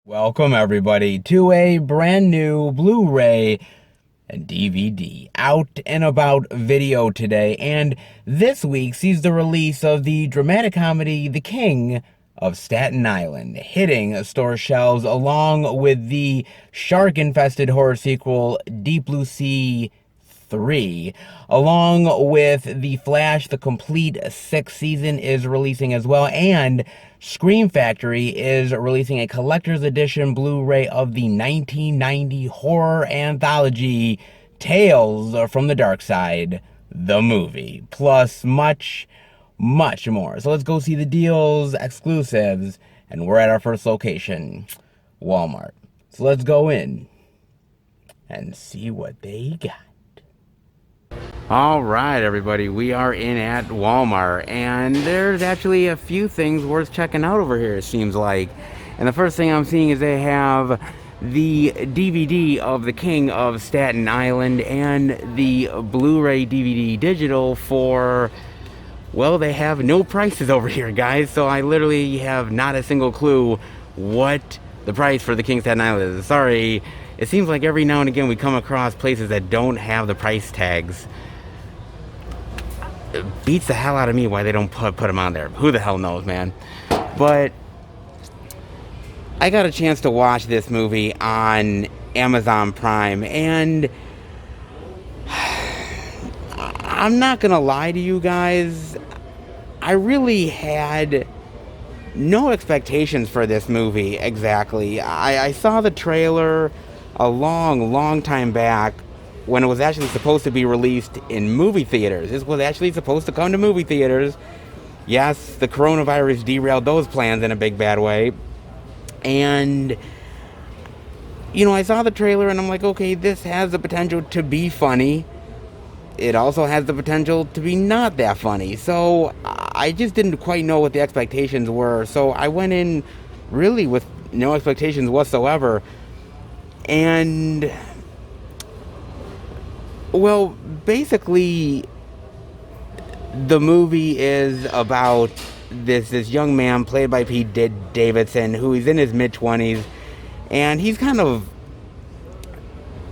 Welcome everybody to a brand new Blu-ray and DVD out and about video today, and this week sees the release of the dramatic comedy The King of Staten Island, hitting store shelves along with the shark-infested horror sequel Deep Blue Sea 3, along with The Flash. The complete sixth season is releasing as well, and Scream Factory is releasing a collector's edition Blu-ray of the 1990 horror anthology Tales from the Dark Side, the movie, plus much more. So let's go see the deals, exclusives, and we're at our first location, Walmart. So let's go in and see what they got. All right, everybody, we are in at Walmart, and there's actually a few things worth checking out over here, it seems like. And the first thing I'm seeing is they have the DVD of The King of Staten Island and the Blu-ray DVD digital for, well, they have no prices over here, guys. So I literally have not a single clue what the price for The King of Staten Island is. Sorry, it seems like every now and again we come across places that don't have the price tags. It beats the hell out of me why they don't put them on there. Who the hell knows, man? But I got a chance to watch this movie on Amazon Prime, and I'm not gonna lie to you guys, I really had no expectations for this movie exactly. I saw the trailer a long time back when it was actually supposed to be released in movie theaters. This was actually supposed to come to movie theaters. Yes, the coronavirus derailed those plans in a big bad way. And, you know, I saw the trailer and I'm like, okay, this has the potential to be funny. It also has the potential to be not that funny. So I just didn't quite know what the expectations were. So I went in really with no expectations whatsoever. And, well, basically, the movie is about this young man played by Pete Davidson, who is in his mid-20s, and he's kind of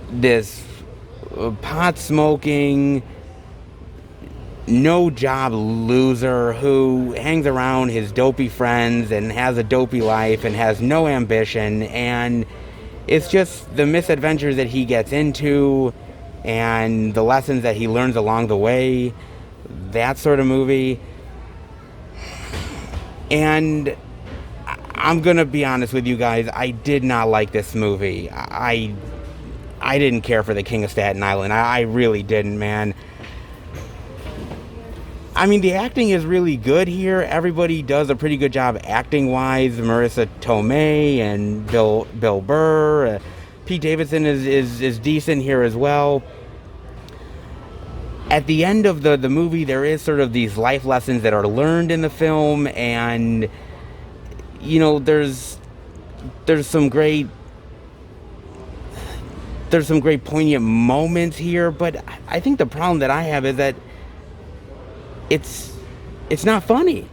this pot-smoking, no-job loser who hangs around his dopey friends and has a dopey life and has no ambition, and it's just the misadventures that he gets into and the lessons that he learns along the way, that sort of movie. And I'm gonna be honest with you guys, I did not like this movie. I didn't care for The King of Staten Island. I really didn't, man. I mean, the acting is really good here. Everybody does a pretty good job acting-wise. Marissa Tomei and Bill Burr. Pete Davidson is decent here as well. At the end of the movie, there is sort of these life lessons that are learned in the film, and, you know, there's some great poignant moments here, but I think the problem that I have is that it's not funny.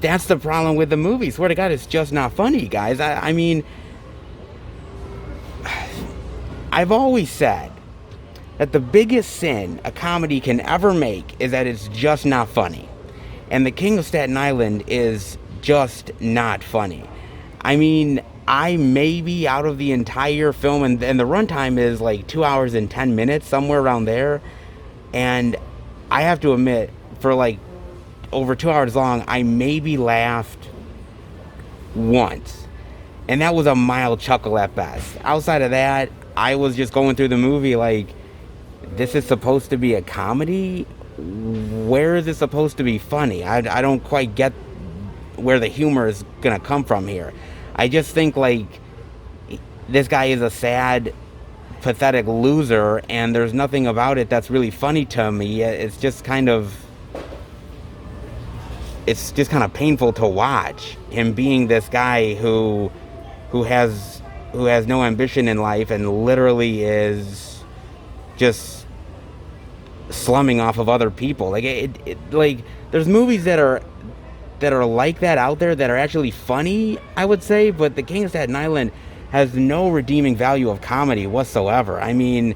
That's the problem with the movie. Swear to God, it's just not funny, guys. I mean, I've always said that the biggest sin a comedy can ever make is that it's just not funny. And The King of Staten Island is just not funny. I mean, I maybe out of the entire film, and the runtime is like 2 hours and 10 minutes, somewhere around there. And I have to admit, for like over 2 hours long, I maybe laughed once. And that was a mild chuckle at best. Outside of that, I was just going through the movie like, this is supposed to be a comedy? Where is it supposed to be funny? I don't quite get where the humor is gonna come from here. I just think like this guy is a sad, pathetic loser, and there's nothing about it that's really funny to me. It's just kind of painful to watch him being this guy who has no ambition in life and literally is just slumming off of other people. Like like there's movies that that are like that out there that are actually funny, I would say, but The King of Staten Island has no redeeming value of comedy whatsoever. I mean,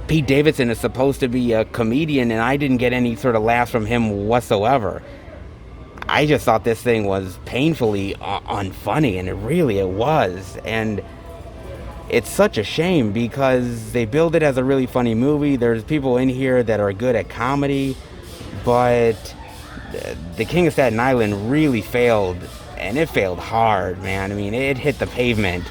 Pete Davidson is supposed to be a comedian, and I didn't get any sort of laughs from him whatsoever. I just thought this thing was painfully unfunny, and it was. And it's such a shame because they build it as a really funny movie. There's people in here that are good at comedy, but The King of Staten Island really failed, and it failed hard, man. I mean, it hit the pavement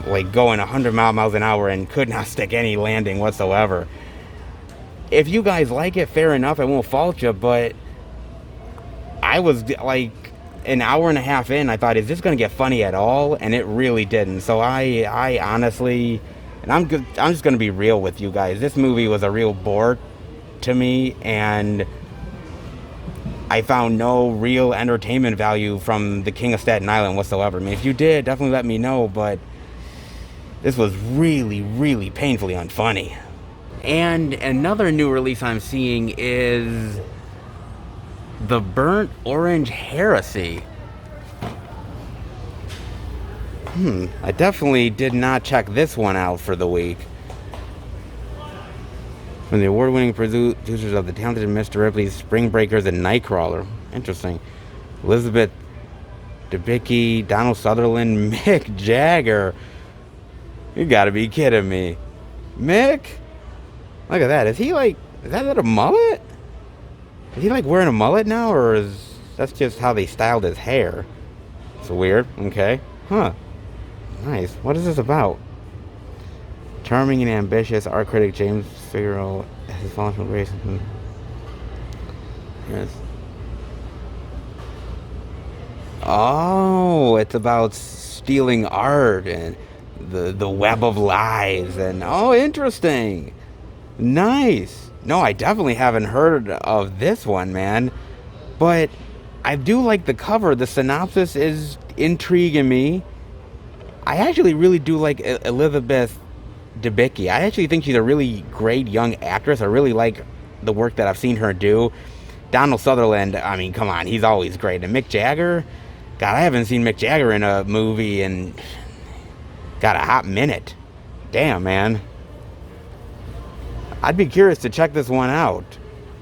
like going 100 miles an hour and could not stick any landing whatsoever. If you guys like it, fair enough, I won't fault you, but I was like an hour and a half in, I thought, is this going to get funny at all? And it really didn't. So I honestly, and I'm just going to be real with you guys, this movie was a real bore to me, and I found no real entertainment value from The King of Staten Island whatsoever. I mean, if you did, definitely let me know, but this was really painfully unfunny. And another new release I'm seeing is The Burnt Orange Heresy. I definitely did not check this one out for the week. From the award-winning producers of The Talented Mr. Ripley's Spring Breakers and Nightcrawler. Interesting. Elizabeth Debicki, Donald Sutherland, Mick Jagger. You gotta be kidding me. Mick? Look at that. Is that a mullet? Is he like wearing a mullet now, or is that's just how they styled his hair? It's weird. Okay. Huh. Nice. What is this about? Charming and ambitious art critic James Figueroa has fallen from grace. Yes. Oh, it's about stealing art and the web of lies, and oh, interesting. Nice. No, I definitely haven't heard of this one, man. But I do like the cover. The synopsis is intriguing me. I actually really do like Elizabeth Debicki. I actually think she's a really great young actress. I really like the work that I've seen her do. Donald Sutherland, I mean, come on, he's always great. And Mick Jagger, God, I haven't seen Mick Jagger in a movie in, got a hot minute. Damn, man. I'd be curious to check this one out.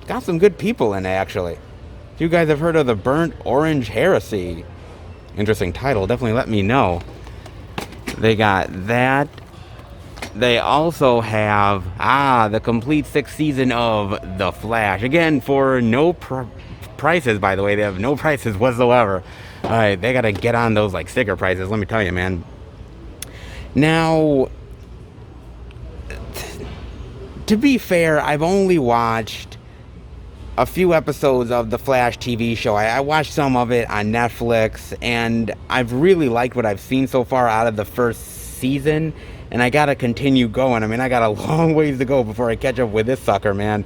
Got some good people in it, actually. If you guys have heard of The Burnt Orange Heresy, interesting title, definitely let me know. They got that. They also have, the complete 6th season of The Flash. Again, for no prices, by the way. They have no prices whatsoever. All right, they got to get on those, like, sticker prices, let me tell you, man. Now, to be fair, I've only watched a few episodes of the Flash TV show. I watched some of it on Netflix, and I've really liked what I've seen so far out of the first season, and I gotta continue going. I mean, I got a long ways to go before I catch up with this sucker, man.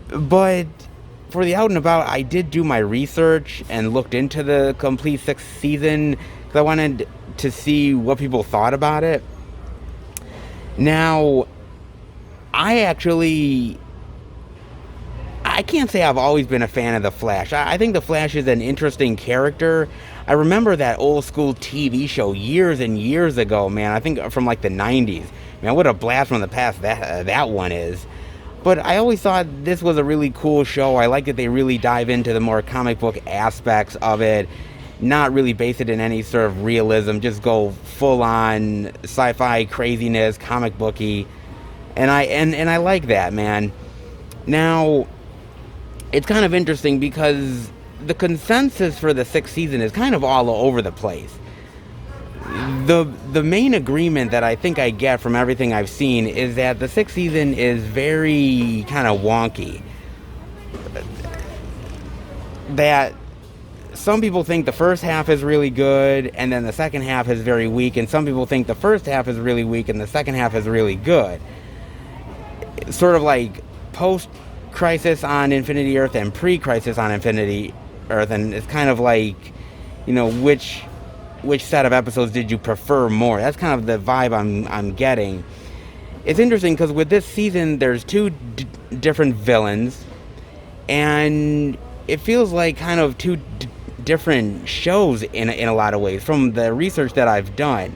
But for the out and about, I did do my research and looked into the complete 6th season because I wanted to see what people thought about it. Now, I can't say I've always been a fan of the Flash. I think the Flash is an interesting character. I remember that old school TV show years and years ago, man. I think from like the 90s. Man, what a blast from the past that one is. But I always thought this was a really cool show. I like that they really dive into the more comic book aspects of it. Not really base it in any sort of realism. Just go full on sci-fi craziness, comic booky. And I like that, man. Now, it's kind of interesting because the consensus for the 6th season is kind of all over the place. The main agreement that I think I get from everything I've seen is that the 6th season is very kind of wonky. That some people think the first half is really good and then the second half is very weak, and some people think the first half is really weak and the second half is really good. Sort of like post-Crisis on Infinity Earth and pre-Crisis on Infinity Earth, and it's kind of like, you know, which set of episodes did you prefer more? That's kind of the vibe I'm getting. It's interesting because with this season, there's two different villains, and it feels like kind of two different shows in a lot of ways from the research that I've done.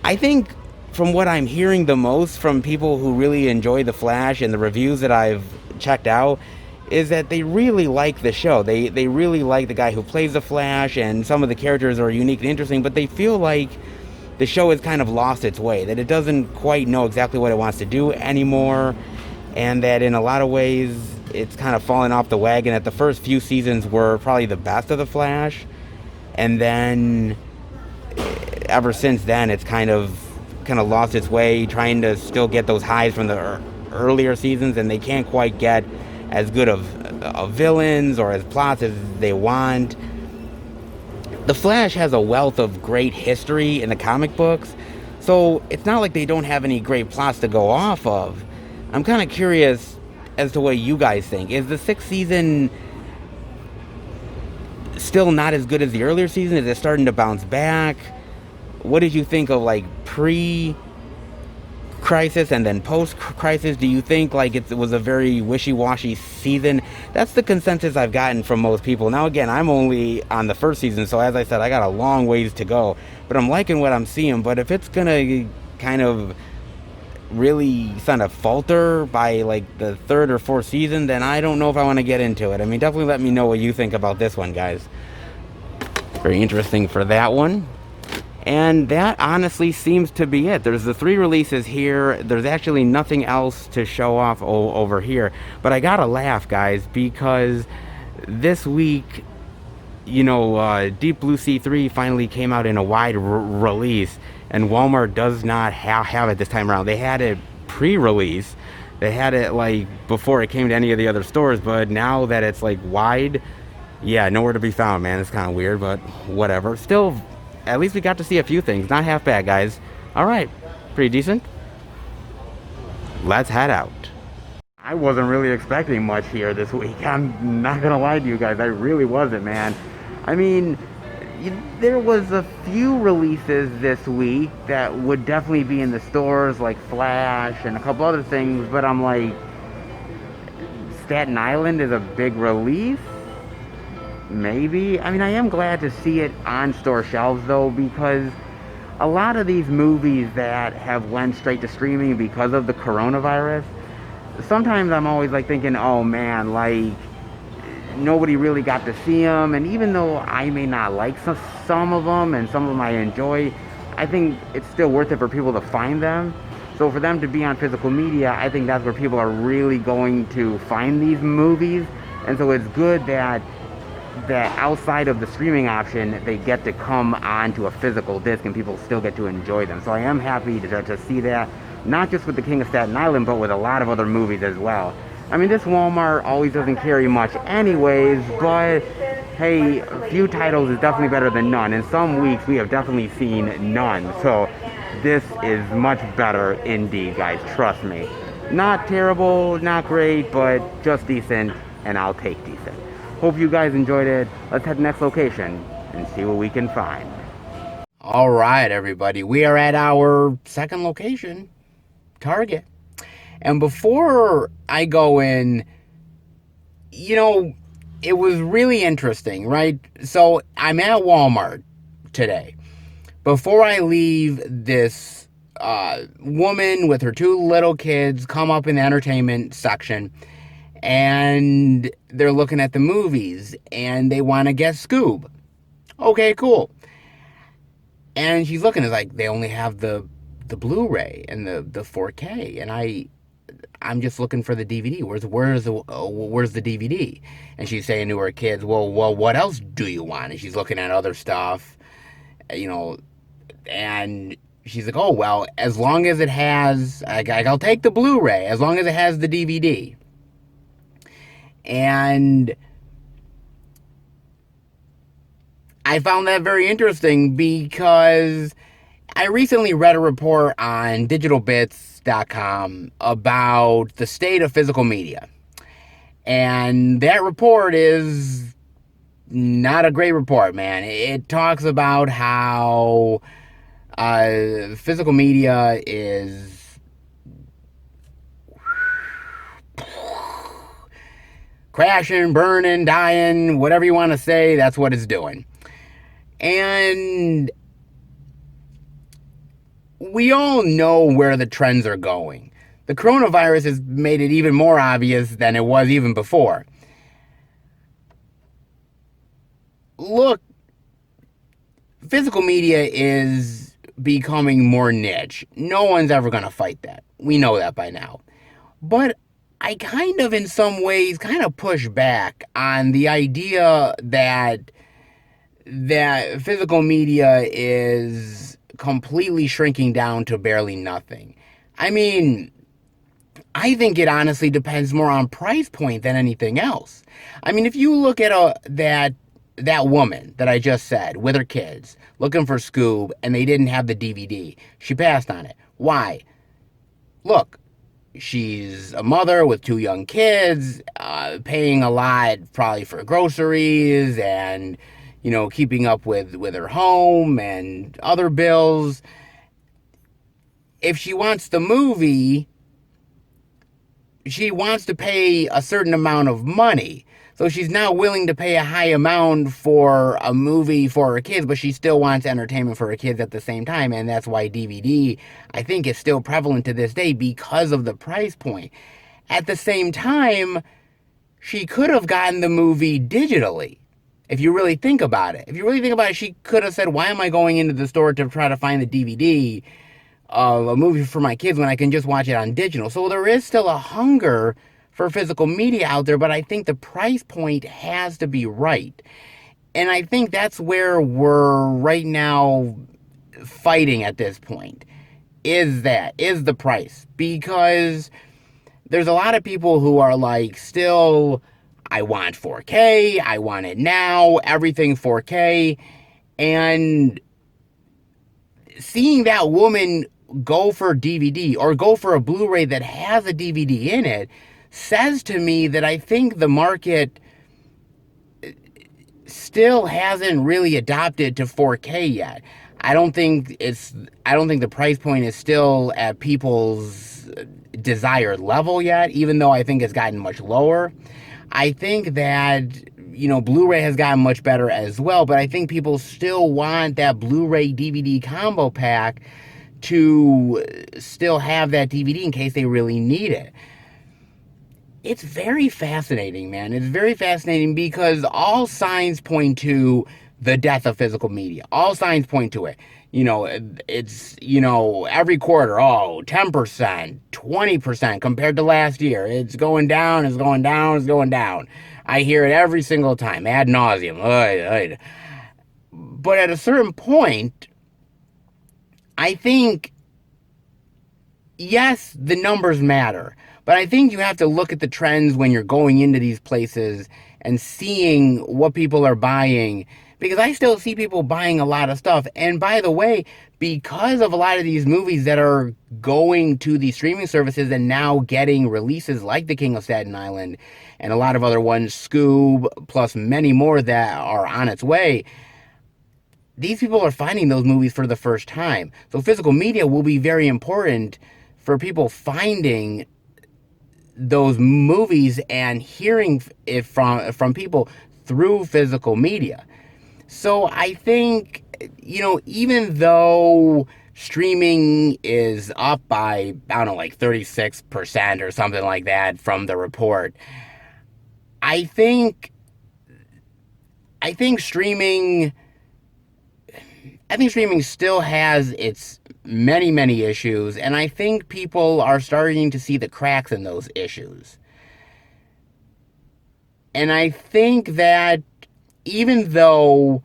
I think from what I'm hearing the most from people who really enjoy The Flash and the reviews that I've checked out is that they really like the show. They really like the guy who plays The Flash, and some of the characters are unique and interesting, but they feel like the show has kind of lost its way, that it doesn't quite know exactly what it wants to do anymore, and that in a lot of ways it's kind of fallen off the wagon, that the first few seasons were probably the best of The Flash, and then ever since then it's kind of lost its way, trying to still get those highs from the earlier seasons, and they can't quite get as good of villains or as plots as they want. The Flash has a wealth of great history in the comic books, so it's not like they don't have any great plots to go off of. I'm kind of curious as to what you guys think. Is the sixth season still not as good as the earlier season? Is it starting to bounce back? What did you think of like pre-crisis and then post-crisis? Do you think like it was a very wishy-washy season? That's the consensus I've gotten from most people. Now again, I'm only on the first season, so as I said, I got a long ways to go. But I'm liking what I'm seeing. But if it's gonna kind of really kind of falter by like the third or fourth season, then I don't know if I want to get into it. I mean, definitely let me know what you think about this one, guys. Very interesting for that one. And that honestly seems to be it. There's the 3 releases here. There's actually nothing else to show off over here. But I gotta laugh, guys, because this week, you know, Deep Blue Sea 3 finally came out in a wide release, and Walmart does not have it this time around. They had it pre-release. They had it like before it came to any of the other stores, but now that it's like wide, yeah, nowhere to be found, man. It's kind of weird, but whatever. Still, at least we got to see a few things. Not half bad, guys. All right, pretty decent. Let's head out. I wasn't really expecting much here this week. I'm not gonna lie to you guys. I really wasn't, man. I mean, there was a few releases this week that would definitely be in the stores, like Flash and a couple other things, but I'm like, Staten Island is a big release? Maybe. I mean, I am glad to see it on store shelves, though, because a lot of these movies that have went straight to streaming because of the coronavirus, sometimes I'm always like thinking, oh man, like nobody really got to see them. And even though I may not like some of them and some of them I enjoy, I think it's still worth it for people to find them. So for them to be on physical media, I think that's where people are really going to find these movies. And so it's good that outside of the streaming option, they get to come onto a physical disc and people still get to enjoy them. So I am happy to see that, not just with The King of Staten Island, but with a lot of other movies as well. I mean, this Walmart always doesn't carry much anyways, but hey, a few titles is definitely better than none. In some weeks, we have definitely seen none. So this is much better indeed, guys. Trust me. Not terrible, not great, but just decent, and I'll take decent. Hope you guys enjoyed it. Let's head to the next location and see what we can find. All right, everybody. We are at our second location, Target. And before I go in, you know, it was really interesting, right? So I'm at Walmart today. Before I leave, this woman with her 2 little kids come up in the entertainment section, and they're looking at the movies, and they want to get Scoob. Okay, cool. And she's looking, it's like they only have the Blu-ray and the 4K, and I'm just looking for the DVD. Where's the DVD? And she's saying to her kids, well, what else do you want? And she's looking at other stuff, you know, and she's like, oh, well, as long as it has, I'll take the Blu-ray, as long as it has the DVD. And I found that very interesting because I recently read a report on digitalbits.com about the state of physical media. And that report is not a great report, man. It talks about how physical media is crashing, burning, dying, whatever you want to say, that's what it's doing. And we all know where the trends are going. The coronavirus has made it even more obvious than it was even before. Look, physical media is becoming more niche. No one's ever going to fight that. We know that by now. But I kind of, in some ways, kind of push back on the idea that physical media is completely shrinking down to barely nothing. I mean, I think it honestly depends more on price point than anything else. I mean, if you look at that woman that I just said with her kids looking for Scoob and they didn't have the DVD, she passed on it. Why? Look, she's a mother with 2 young kids, paying a lot probably for groceries and, you know, keeping up with her home and other bills. If she wants the movie, she wants to pay a certain amount of money. So she's not willing to pay a high amount for a movie for her kids, but she still wants entertainment for her kids at the same time. And that's why DVD, I think, is still prevalent to this day because of the price point. At the same time, she could have gotten the movie digitally. If you really think about it. If you really think about it, she could have said, why am I going into the store to try to find the DVD of a movie for my kids when I can just watch it on digital? So there is still a hunger for physical media out there, but I think the price point has to be right. And I think that's where we're right now fighting at this point. Is the price. Because there's a lot of people who are like, still, I want 4K, I want it now, everything 4K. And seeing that woman go for DVD or go for a Blu-ray that has a DVD in it says to me that I think the market still hasn't really adopted to 4K yet. I don't think the price point is still at people's desired level yet, even though I think it's gotten much lower. I think that, you know, Blu-ray has gotten much better as well, but I think people still want that Blu-ray DVD combo pack to still have that DVD in case they really need it. It's very fascinating, man. It's very fascinating because all signs point to the death of physical media. All signs point to it. You know, it's, you know, every quarter, 10%, 20% compared to last year. It's going down, it's going down, it's going down. I hear it every single time, ad nauseum. But at a certain point, I think, yes, the numbers matter. But I think you have to look at the trends when you're going into these places and seeing what people are buying. Because I still see people buying a lot of stuff. And by the way, because of a lot of these movies that are going to these streaming services and now getting releases like The King of Staten Island and a lot of other ones, Scoob, plus many more that are on its way, these people are finding those movies for the first time. So physical media will be very important for people finding those movies and hearing it from people through physical media. So I think, you know, even though streaming is up by, I don't know, like 36% or something like that from the report, I think streaming still has its many issues, and I think people are starting to see the cracks in those issues. And I think that even though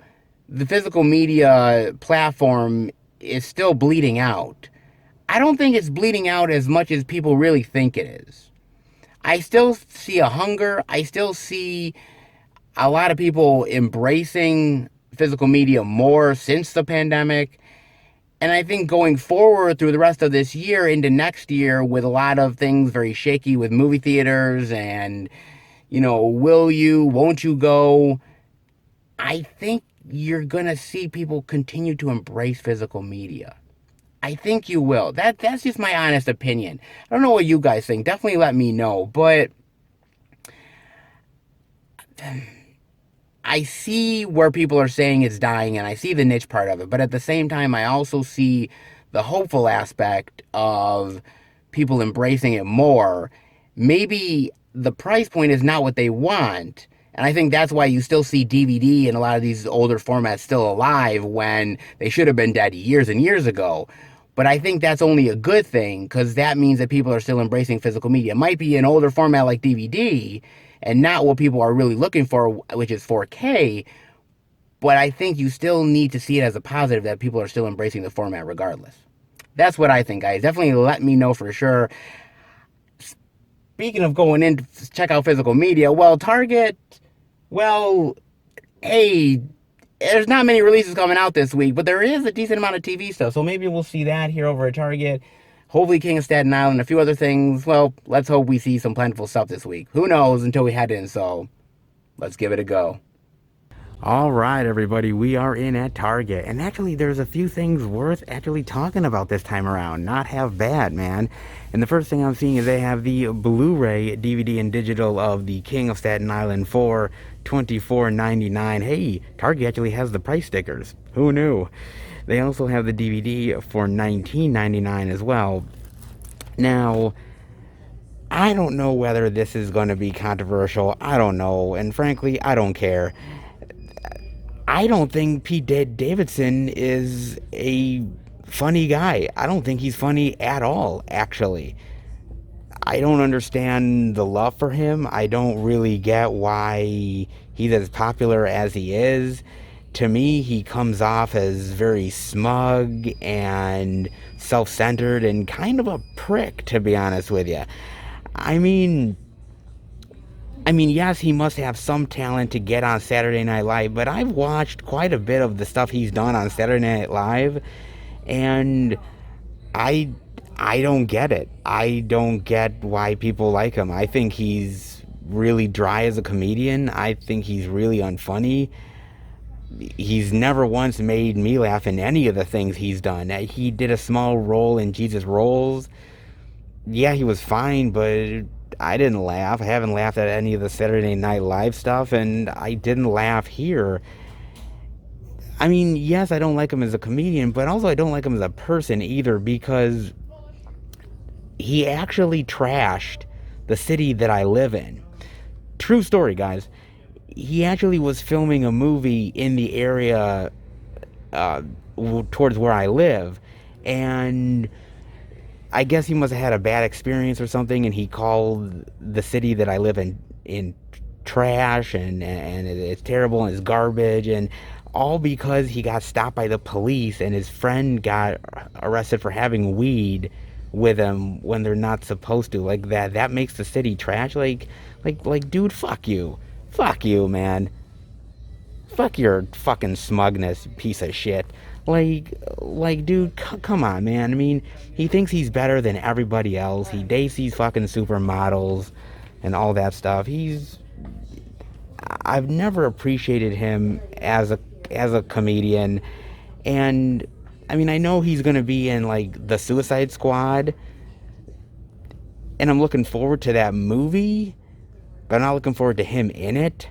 the physical media platform is still bleeding out, I don't think it's bleeding out as much as people really think it is. I still see a hunger. I still see a lot of people embracing physical media more since the pandemic. And I think going forward through the rest of this year into next year, with a lot of things very shaky with movie theaters and, you know, will you, won't you go, I think you're going to see people continue to embrace physical media. I think you will. That's just my honest opinion. I don't know what you guys think. Definitely let me know. But I see where people are saying it's dying, and I see the niche part of it, but at the same time, I also see the hopeful aspect of people embracing it more. Maybe the price point is not what they want, and I think that's why you still see DVD and a lot of these older formats still alive when they should have been dead years and years ago. But I think that's only a good thing because that means that people are still embracing physical media. It might be an older format like DVD and not what people are really looking for, which is 4K. But I think you still need to see it as a positive that people are still embracing the format regardless. That's what I think, guys. Definitely let me know for sure. Speaking of going in to check out physical media, well, Target, well, hey, there's not many releases coming out this week, but there is a decent amount of TV stuff. So maybe we'll see that here over at Target. Hopefully, King of Staten Island, a few other things. Well, let's hope we see some plentiful stuff this week. Who knows until we head in, so let's give it a go. All right, everybody, we are in at Target, and actually there's a few things worth actually talking about this time around. Not half bad, man. And the first thing I'm seeing is they have the Blu-ray DVD and digital of the King of Staten Island for $24.99. Hey, Target actually has the price stickers. Who knew? They also have the DVD for $19.99 as well. Now, I don't know whether this is going to be controversial. I don't know, and frankly, I don't care. I don't think Pete Davidson is a funny guy. I don't think he's funny at all, actually. I don't understand the love for him. I don't really get why he's as popular as he is. To me, he comes off as very smug and self-centered and kind of a prick, to be honest with you. I mean, yes, he must have some talent to get on Saturday Night Live, but I've watched quite a bit of the stuff he's done on Saturday Night Live, and I don't get it. I don't get why people like him. I think he's really dry as a comedian. I think he's really unfunny. He's never once made me laugh in any of the things he's done. He did a small role in Jesus Rolls. Yeah, he was fine, but I didn't laugh. I haven't laughed at any of the Saturday Night Live stuff, and I didn't laugh here. I mean, yes, I don't like him as a comedian, but also I don't like him as a person either, because he actually trashed the city that I live in. True story, guys. He actually was filming a movie in the area towards where I live, and I guess he must have had a bad experience or something, and he called the city that I live in trash, and it's terrible, and it's garbage, and all because he got stopped by the police, and his friend got arrested for having weed with him when they're not supposed to. Like that makes the city trash. Like, dude, fuck you, man. Fuck your fucking smugness, piece of shit. Dude, come on, man. I mean, he thinks he's better than everybody else. He dates these fucking supermodels and all that stuff. I've never appreciated him as a comedian. And, I mean, I know he's gonna be in, like, the Suicide Squad, and I'm looking forward to that movie, but I'm not looking forward to him in it.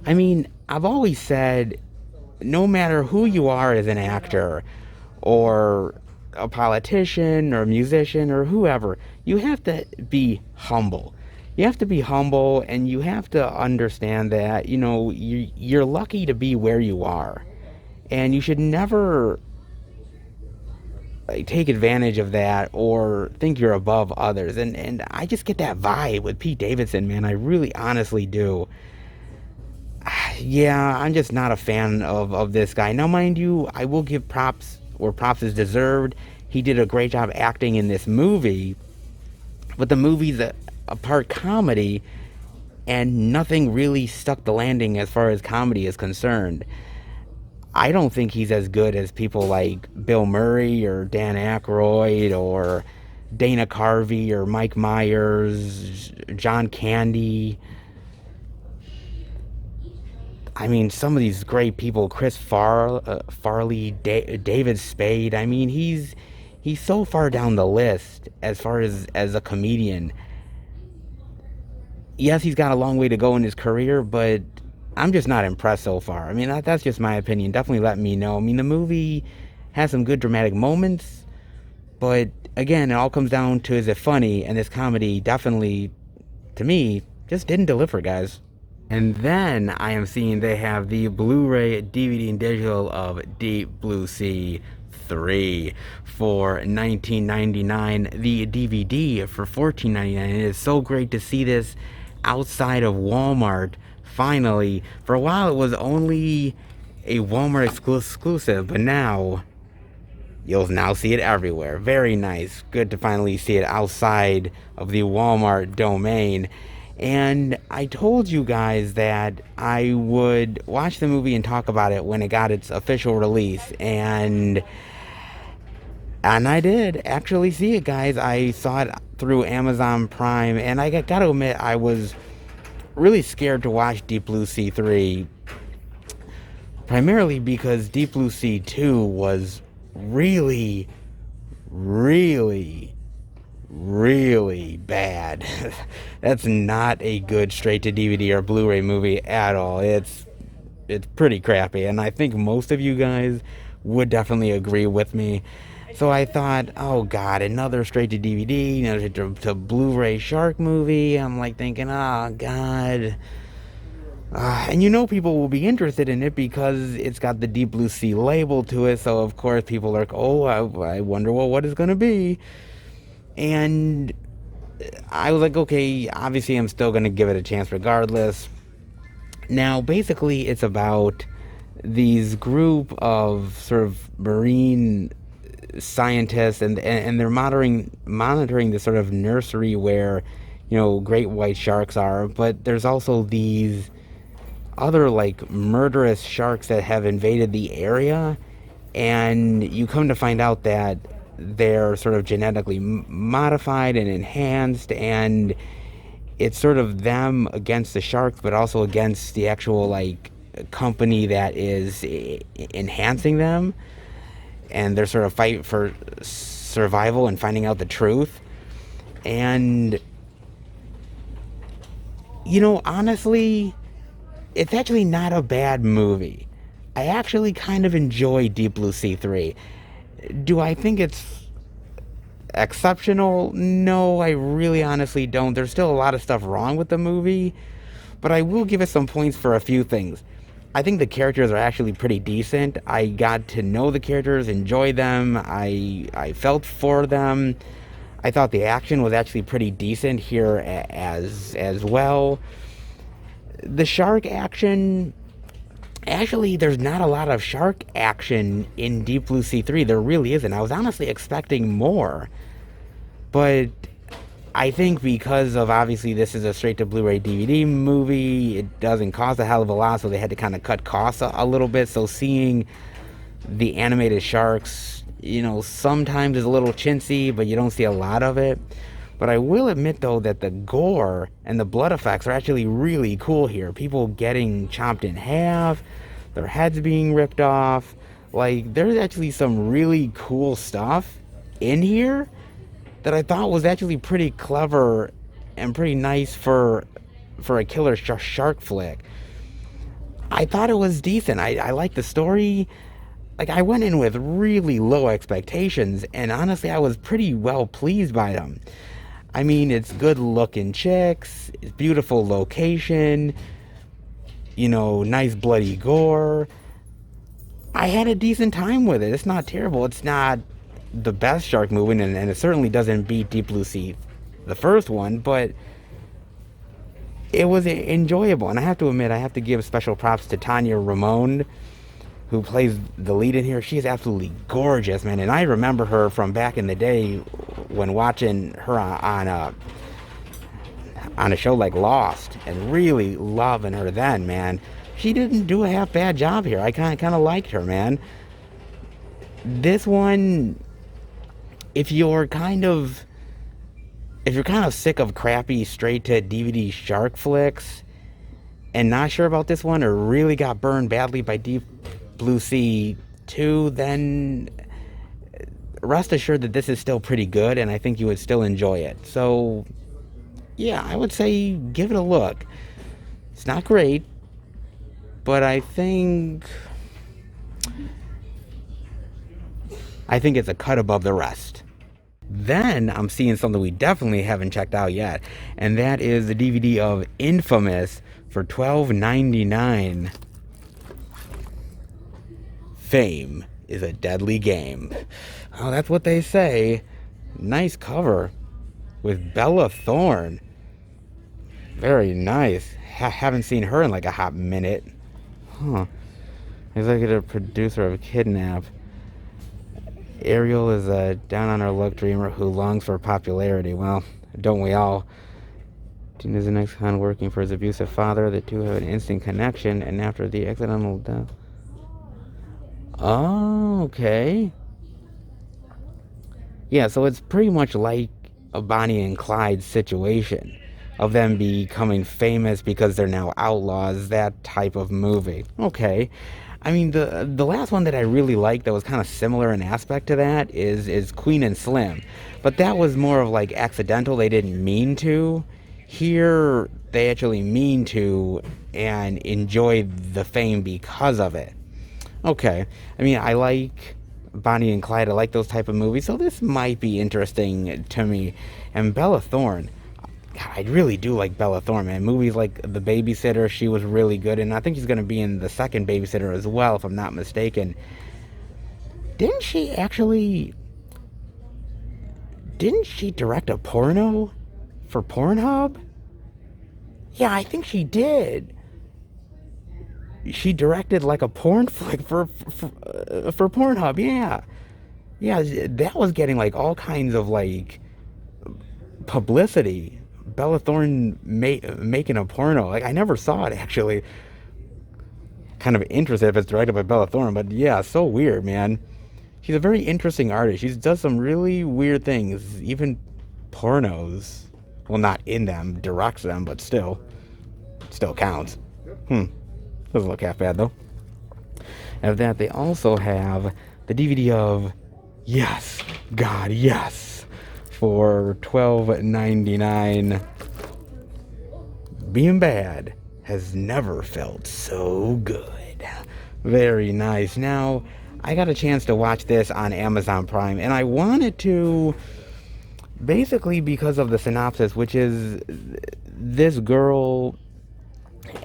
I mean, I've always said, no matter who you are as an actor or a politician or a musician or whoever, you have to be humble. You have to be humble, and you have to understand that, you know, you're lucky to be where you are. And you should never take advantage of that or think you're above others. And I just get that vibe with Pete Davidson, man. I really honestly do. Yeah, I'm just not a fan of this guy. Now, mind you, I will give props where props is deserved. He did a great job acting in this movie, but the movie's a part comedy, and nothing really stuck the landing as far as comedy is concerned. I don't think he's as good as people like Bill Murray or Dan Aykroyd or Dana Carvey or Mike Myers, John Candy. I mean, some of these great people, Chris Farley, David Spade. I mean, he's so far down the list as far as a comedian. yes, he's got a long way to go in his career, but I'm just not impressed so far. I mean, that's just my opinion. Definitely let me know. I mean, the movie has some good dramatic moments, but again, it all comes down to, is it funny? And this comedy definitely, to me, just didn't deliver, guys. And then I am seeing they have the Blu-ray, DVD, and digital of Deep Blue Sea 3 for $19.99. The DVD for $14.99. It is so great to see this outside of Walmart. Finally, for a while it was only a Walmart exclusive, but now you'll now see it everywhere. Very nice. Good to finally see it outside of the Walmart domain. And I told you guys that I would watch the movie and talk about it when it got its official release. And I did actually see it, guys. I saw it through Amazon Prime, and I gotta admit, I was really scared to watch Deep Blue Sea 3, primarily because Deep Blue Sea 2 was really, really, really bad. That's not a good straight to DVD or Blu-ray movie at all. It's pretty crappy, and I think most of you guys would definitely agree with me. So I thought, oh god, another straight to DVD, another to Blu-ray shark movie. I'm like thinking, oh god. And you know people will be interested in it because it's got the Deep Blue Sea label to it. So of course people are like, oh, I wonder what it's gonna be. And I was like, okay, obviously I'm still gonna give it a chance regardless. Now basically it's about these group of sort of marine scientists, and they're monitoring the sort of nursery where, you know, great white sharks are, but there's also these other like murderous sharks that have invaded the area, and you come to find out that they're sort of genetically modified and enhanced, and it's sort of them against the sharks, but also against the actual like company that is enhancing them, and they're sort of fighting for survival and finding out the truth. And you know, honestly, it's actually not a bad movie. I actually kind of enjoy Deep Blue Sea 3. Do I think it's exceptional? No, I really honestly don't. There's still a lot of stuff wrong with the movie, but I will give it some points for a few things. I think the characters are actually pretty decent. I got to know the characters, enjoy them. I felt for them. I thought the action was actually pretty decent here as well. The shark action, actually, there's not a lot of shark action in Deep Blue Sea 3. There really isn't. I was honestly expecting more. But I think because of, obviously, this is a straight-to Blu-ray DVD movie, it doesn't cost a hell of a lot, so they had to kind of cut costs a little bit. So seeing the animated sharks, you know, sometimes is a little chintzy, but you don't see a lot of it. But I will admit, though, that the gore and the blood effects are actually really cool here. People getting chopped in half, their heads being ripped off. Like, there's actually some really cool stuff in here that I thought was actually pretty clever and pretty nice for a killer shark flick. I thought it was decent. I liked the story. Like, I went in with really low expectations, and honestly, I was pretty well pleased by them. I mean, it's good-looking chicks, it's beautiful location, you know, nice bloody gore. I had a decent time with it. It's not terrible. It's not the best shark movie, and it certainly doesn't beat Deep Blue Sea, the first one, but it was enjoyable. And I have to admit, I have to give special props to Tanya Ramone, who plays the lead in here. She is absolutely gorgeous, man. And I remember her from back in the day when watching her on a show like Lost, and really loving her then, man. She didn't do a half bad job here. I kind of liked her, man. This one, if you're kind of sick of crappy straight to DVD shark flicks and not sure about this one, or really got burned badly by Deep Blue Sea 2, then rest assured that this is still pretty good, and I think you would still enjoy it. So yeah, I would say give it a look. It's not great, but I think it's a cut above the rest. Then I'm seeing something we definitely haven't checked out yet, and that is the DVD of Infamous for $12.99. Fame is a deadly game. Oh, that's what they say. Nice cover with Bella Thorne. Very nice. Haven't seen her in like a hot minute. Huh. Executive producer of Kidnap. Ariel is a down on her luck dreamer who longs for popularity. Well, don't we all? Dean is an ex-con working for his abusive father. The two have an instant connection, and after the accidental death... Oh, okay. Yeah, so it's pretty much like a Bonnie and Clyde situation of them becoming famous because they're now outlaws, that type of movie. Okay. I mean, the last one that I really liked that was kind of similar in aspect to that is Queen and Slim. But that was more of like accidental. They didn't mean to. Here, they actually mean to and enjoy the fame because of it. Okay. I mean, I like Bonnie and Clyde. I like those type of movies. So this might be interesting to me. And Bella Thorne. God, I really do like Bella Thorne, man. Movies like The Babysitter, she was really good. And I think she's going to be in the second Babysitter as well, if I'm not mistaken. Didn't she direct a porno for Pornhub? Yeah, I think she did. She directed like a porn flick for Pornhub, yeah. Yeah, that was getting like all kinds of like publicity. Bella Thorne making a porno. Like, I never saw it, actually. Kind of interested if it's directed by Bella Thorne, but yeah, so weird, man. She's a very interesting artist. She does some really weird things, even pornos. Well, not in them, directs them, but still counts. Doesn't look half bad, though. Of that, they also have the DVD of Yes, God, Yes, for $12.99. Being bad has never felt so good. Very nice. Now, I got a chance to watch this on Amazon Prime, and I wanted to basically because of the synopsis, which is this girl,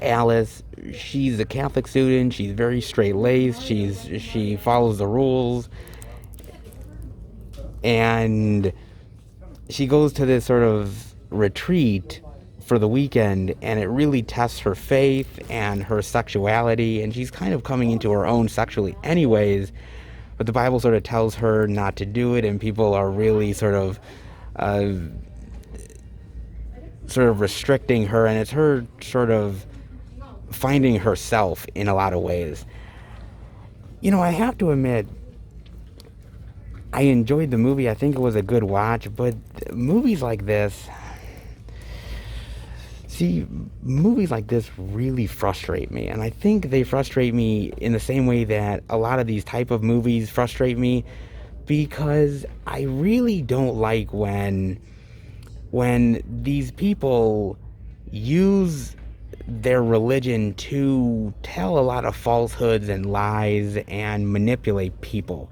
Alice, she's a Catholic student. She's very straight-laced. She follows the rules, and she goes to this sort of retreat for the weekend, and it really tests her faith and her sexuality, and she's kind of coming into her own sexually anyways, but the Bible sort of tells her not to do it, and people are really sort of restricting her, and it's her sort of finding herself in a lot of ways. You know, I have to admit, I enjoyed the movie. I think it was a good watch, but movies like this really frustrate me, and I think they frustrate me in the same way that a lot of these type of movies frustrate me, because I really don't like when these people use their religion to tell a lot of falsehoods and lies and manipulate people.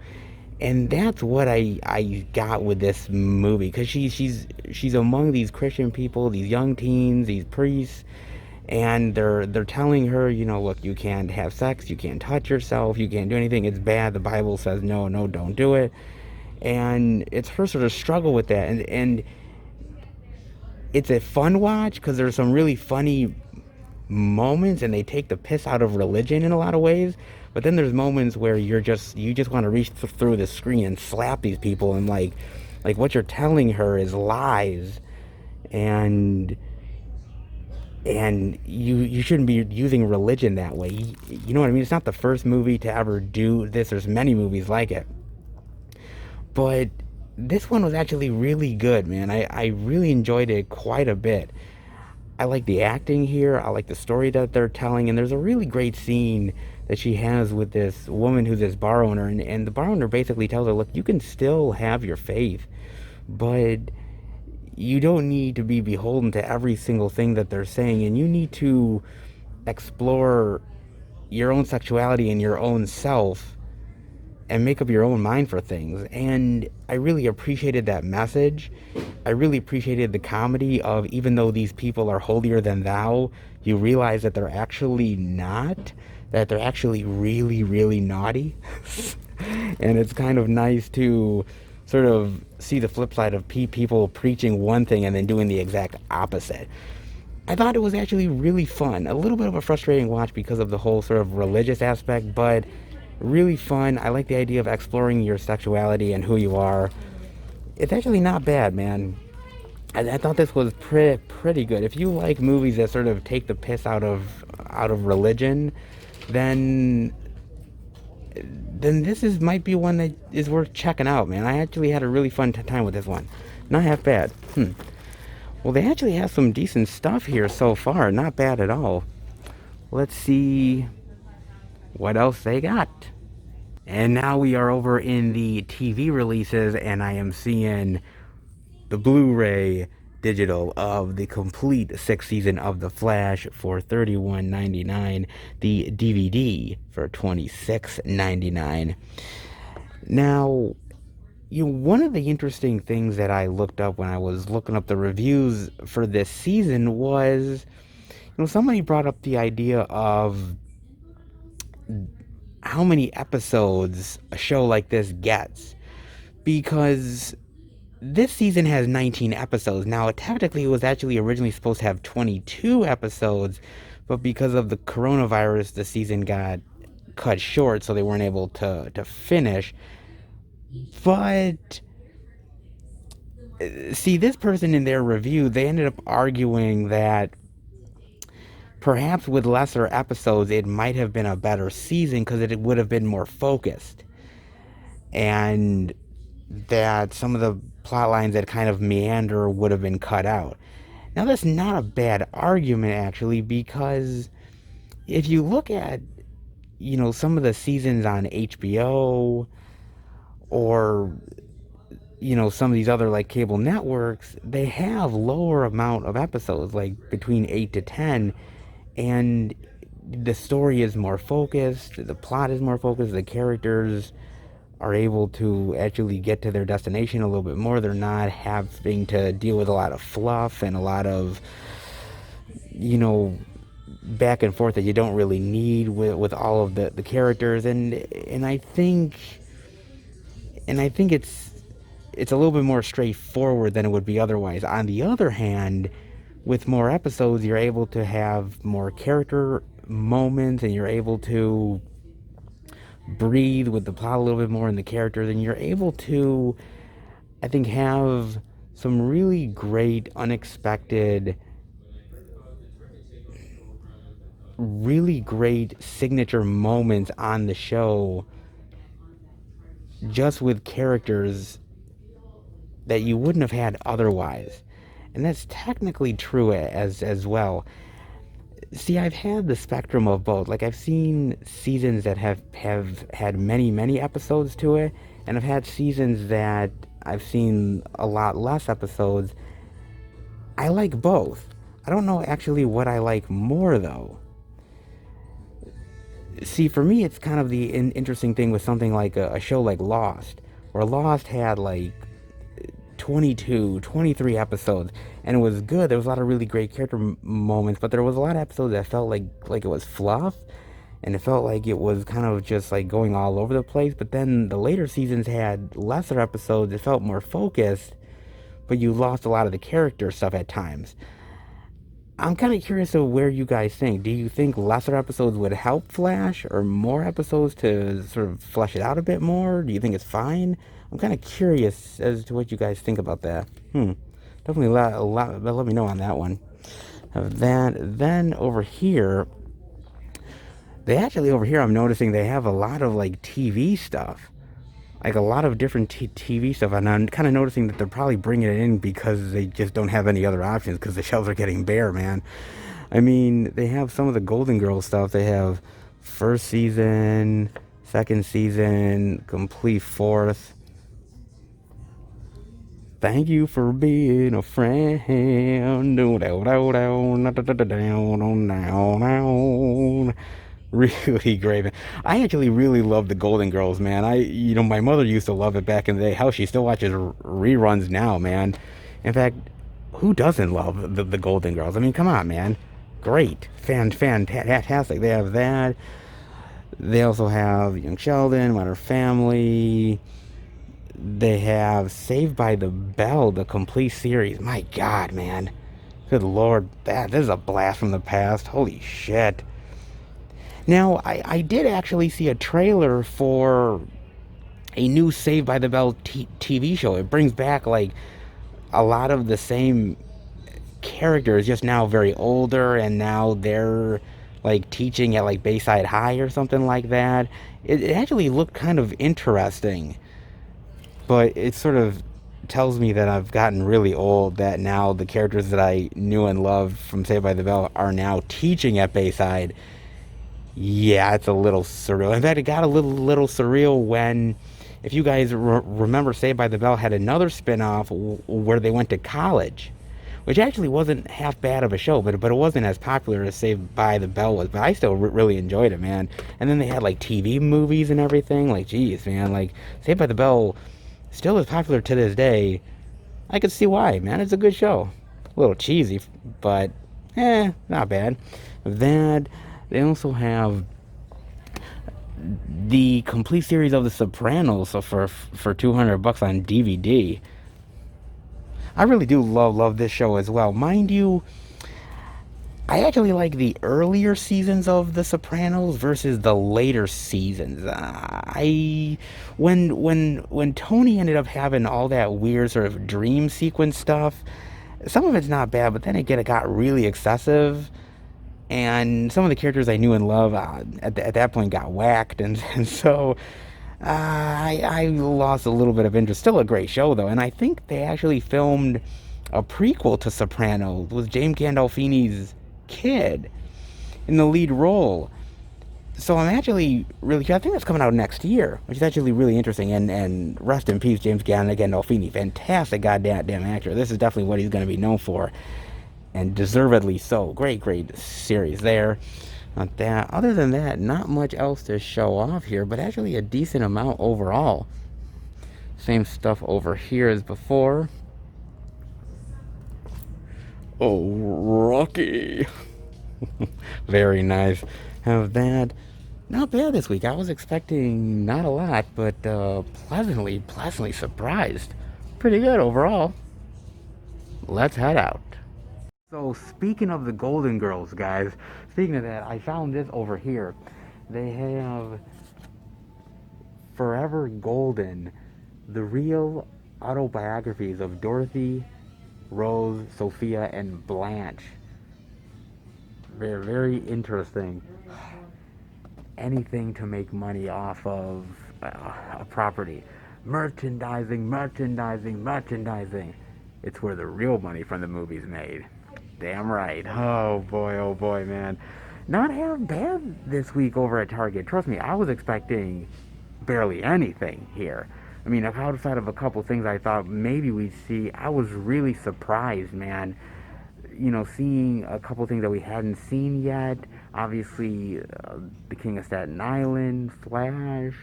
And that's what I got with this movie, because she's among these Christian people, these young teens, these priests, and they're telling her, you know, look, you can't have sex, you can't touch yourself, you can't do anything, it's bad, the Bible says no, don't do it. And it's her sort of struggle with that, and it's a fun watch because there's some really funny moments, and they take the piss out of religion in a lot of ways. But then there's moments where you just want to reach through the screen and slap these people, and like what you're telling her is lies, and you shouldn't be using religion that way. You know what I mean? It's not the first movie to ever do this. There's many movies like it, but this one was actually really good, man. I really enjoyed it quite a bit. I like the acting here. I like the story that they're telling, and there's a really great scene that she has with this woman who's this bar owner, and the bar owner basically tells her, look, you can still have your faith, but you don't need to be beholden to every single thing that they're saying, and you need to explore your own sexuality and your own self and make up your own mind for things. And I really appreciated that message. I really appreciated the comedy of, even though these people are holier than thou, you realize that they're actually not, that they're actually really, really naughty. And it's kind of nice to sort of see the flip side of people preaching one thing and then doing the exact opposite. I thought it was actually really fun. A little bit of a frustrating watch because of the whole sort of religious aspect, but really fun. I like the idea of exploring your sexuality and who you are. It's actually not bad, man. I thought this was pretty good. If you like movies that sort of take the piss out of religion, then this might be one that is worth checking out, man. I actually had a really fun time with this one. Not half bad. Well, they actually have some decent stuff here so far. Not bad at all. Let's see what else they got. And now we are over in the TV releases, and I am seeing the Blu-ray digital of the complete sixth season of The Flash for $31.99, the DVD for $26.99. Now, one of the interesting things that I looked up when I was looking up the reviews for this season was, somebody brought up the idea of how many episodes a show like this gets, because this season has 19 episodes. Now, technically, it was actually originally supposed to have 22 episodes, but because of the coronavirus, the season got cut short, so they weren't able to finish. But see, this person in their review, they ended up arguing that perhaps with lesser episodes, it might have been a better season because it would have been more focused. And that some of the plot lines that kind of meander would have been cut out. Now, that's not a bad argument, actually, because if you look at, some of the seasons on HBO or, some of these other, like, cable networks, they have lower amount of episodes, like between 8 to 10, and the story is more focused, the plot is more focused, the characters are able to actually get to their destination a little bit more. They're not having to deal with a lot of fluff and a lot of, back and forth that you don't really need with all of the characters. And I think it's a little bit more straightforward than it would be otherwise. On the other hand, with more episodes, you're able to have more character moments, and you're able to breathe with the plot a little bit more in the characters, and you're able to, I think, have some really great, unexpected, really great signature moments on the show just with characters that you wouldn't have had otherwise. And that's technically true as well. See, I've had the spectrum of both. Like, I've seen seasons that have had many episodes to it, and I've had seasons that I've seen a lot less episodes. I like both. I don't know actually what I like more, though. See, for me, it's kind of the interesting thing with something like a show like Lost, where Lost had like 22, 23 episodes, and it was good. There was a lot of really great character moments, but there was a lot of episodes that felt like it was fluff, and it felt like it was kind of just like going all over the place. But then the later seasons had lesser episodes. It felt more focused, but you lost a lot of the character stuff at times. I'm kind of curious of where you guys think. Do you think lesser episodes would help Flash, or more episodes to sort of flesh it out a bit more? Do you think it's fine? I'm kind of curious as to what you guys think about that. Definitely let me know on that one. Then over here, I'm noticing they have a lot of like TV stuff. Like a lot of different TV stuff, and I'm kind of noticing that they're probably bringing it in because they just don't have any other options because the shelves are getting bare, man. I mean, they have some of the Golden Girls stuff. They have first season, second season, complete fourth. Thank you for being a friend. Really great, man. I actually really love the Golden Girls, man. My mother used to love it back in the day. Hell, she still watches reruns now, man. In fact, who doesn't love the Golden Girls? I mean, come on, man. Great, fantastic. They have that. They also have Young Sheldon, Modern Family. They have Saved by the Bell, the complete series. My God, man. Good Lord, this is a blast from the past. Holy shit. Now, I did actually see a trailer for a new Saved by the Bell TV show. It brings back, like, a lot of the same characters, just now very older, and now they're, like, teaching at, like, Bayside High or something like that. It actually looked kind of interesting. But it sort of tells me that I've gotten really old, that now the characters that I knew and loved from Saved by the Bell are now teaching at Bayside. Yeah, it's a little surreal. In fact, it got a little surreal when, if you guys remember, Saved by the Bell had another spin-off where they went to college, which actually wasn't half bad of a show, but it wasn't as popular as Saved by the Bell was. But I still really enjoyed it, man. And then they had like TV movies and everything. Like, geez, man, like Saved by the Bell still is popular to this day. I could see why, man. It's a good show. A little cheesy, but not bad. That they also have the complete series of The Sopranos, so for $200 on DVD. I really do love this show as well. Mind you, I actually like the earlier seasons of The Sopranos versus the later seasons. I when Tony ended up having all that weird sort of dream sequence stuff, some of it's not bad, but then again, it got really excessive, and some of the characters I knew and loved at that point got whacked, and so I lost a little bit of interest. Still a great show though, and I think they actually filmed a prequel to Sopranos with James Gandolfini's kid in the lead role. So I'm actually really, I think that's coming out next year, which is actually really interesting. And rest in peace, James Gandolfini, fantastic goddamn actor. This is definitely what he's going to be known for, and deservedly so. Great series there. Not that. Other than that, not much else to show off here, but actually a decent amount overall. Same stuff over here as before. Oh, Rocky. Very nice. Have that. Not bad this week. I was expecting not a lot, but pleasantly surprised. Pretty good overall. Let's head out. So speaking of the Golden Girls, guys, speaking of that, I found this over here. They have Forever Golden, the real autobiographies of Dorothy, Rose, Sophia, and Blanche. Very interesting. Anything to make money off of a property. Merchandising. It's where the real money from the movie's made. Damn right. Oh boy, man. Not half bad this week over at Target. Trust me, I was expecting barely anything here. I mean, outside of a couple things I thought maybe we'd see, I was really surprised, man. Seeing a couple things that we hadn't seen yet. Obviously, The King of Staten Island, Flash,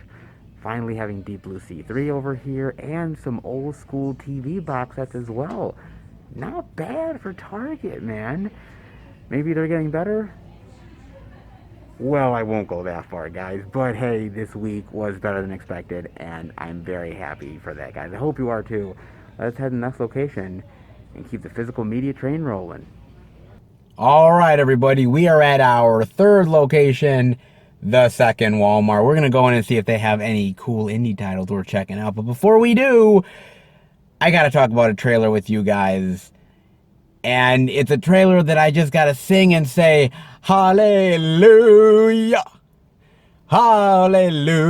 finally having Deep Blue Sea 3 over here, and some old school TV box sets as well. Not bad for Target, man. Maybe they're getting better? Well, I won't go that far, guys. But hey, this week was better than expected, and I'm very happy for that, guys. I hope you are too. Let's head to the next location and keep the physical media train rolling. All right, everybody, we are at our third location, the second Walmart. We're going to go in and see if they have any cool indie titles we're checking out. But before we do, I got to talk about a trailer with you guys. And it's a trailer that I just got to sing and say, hallelujah. Hallelujah.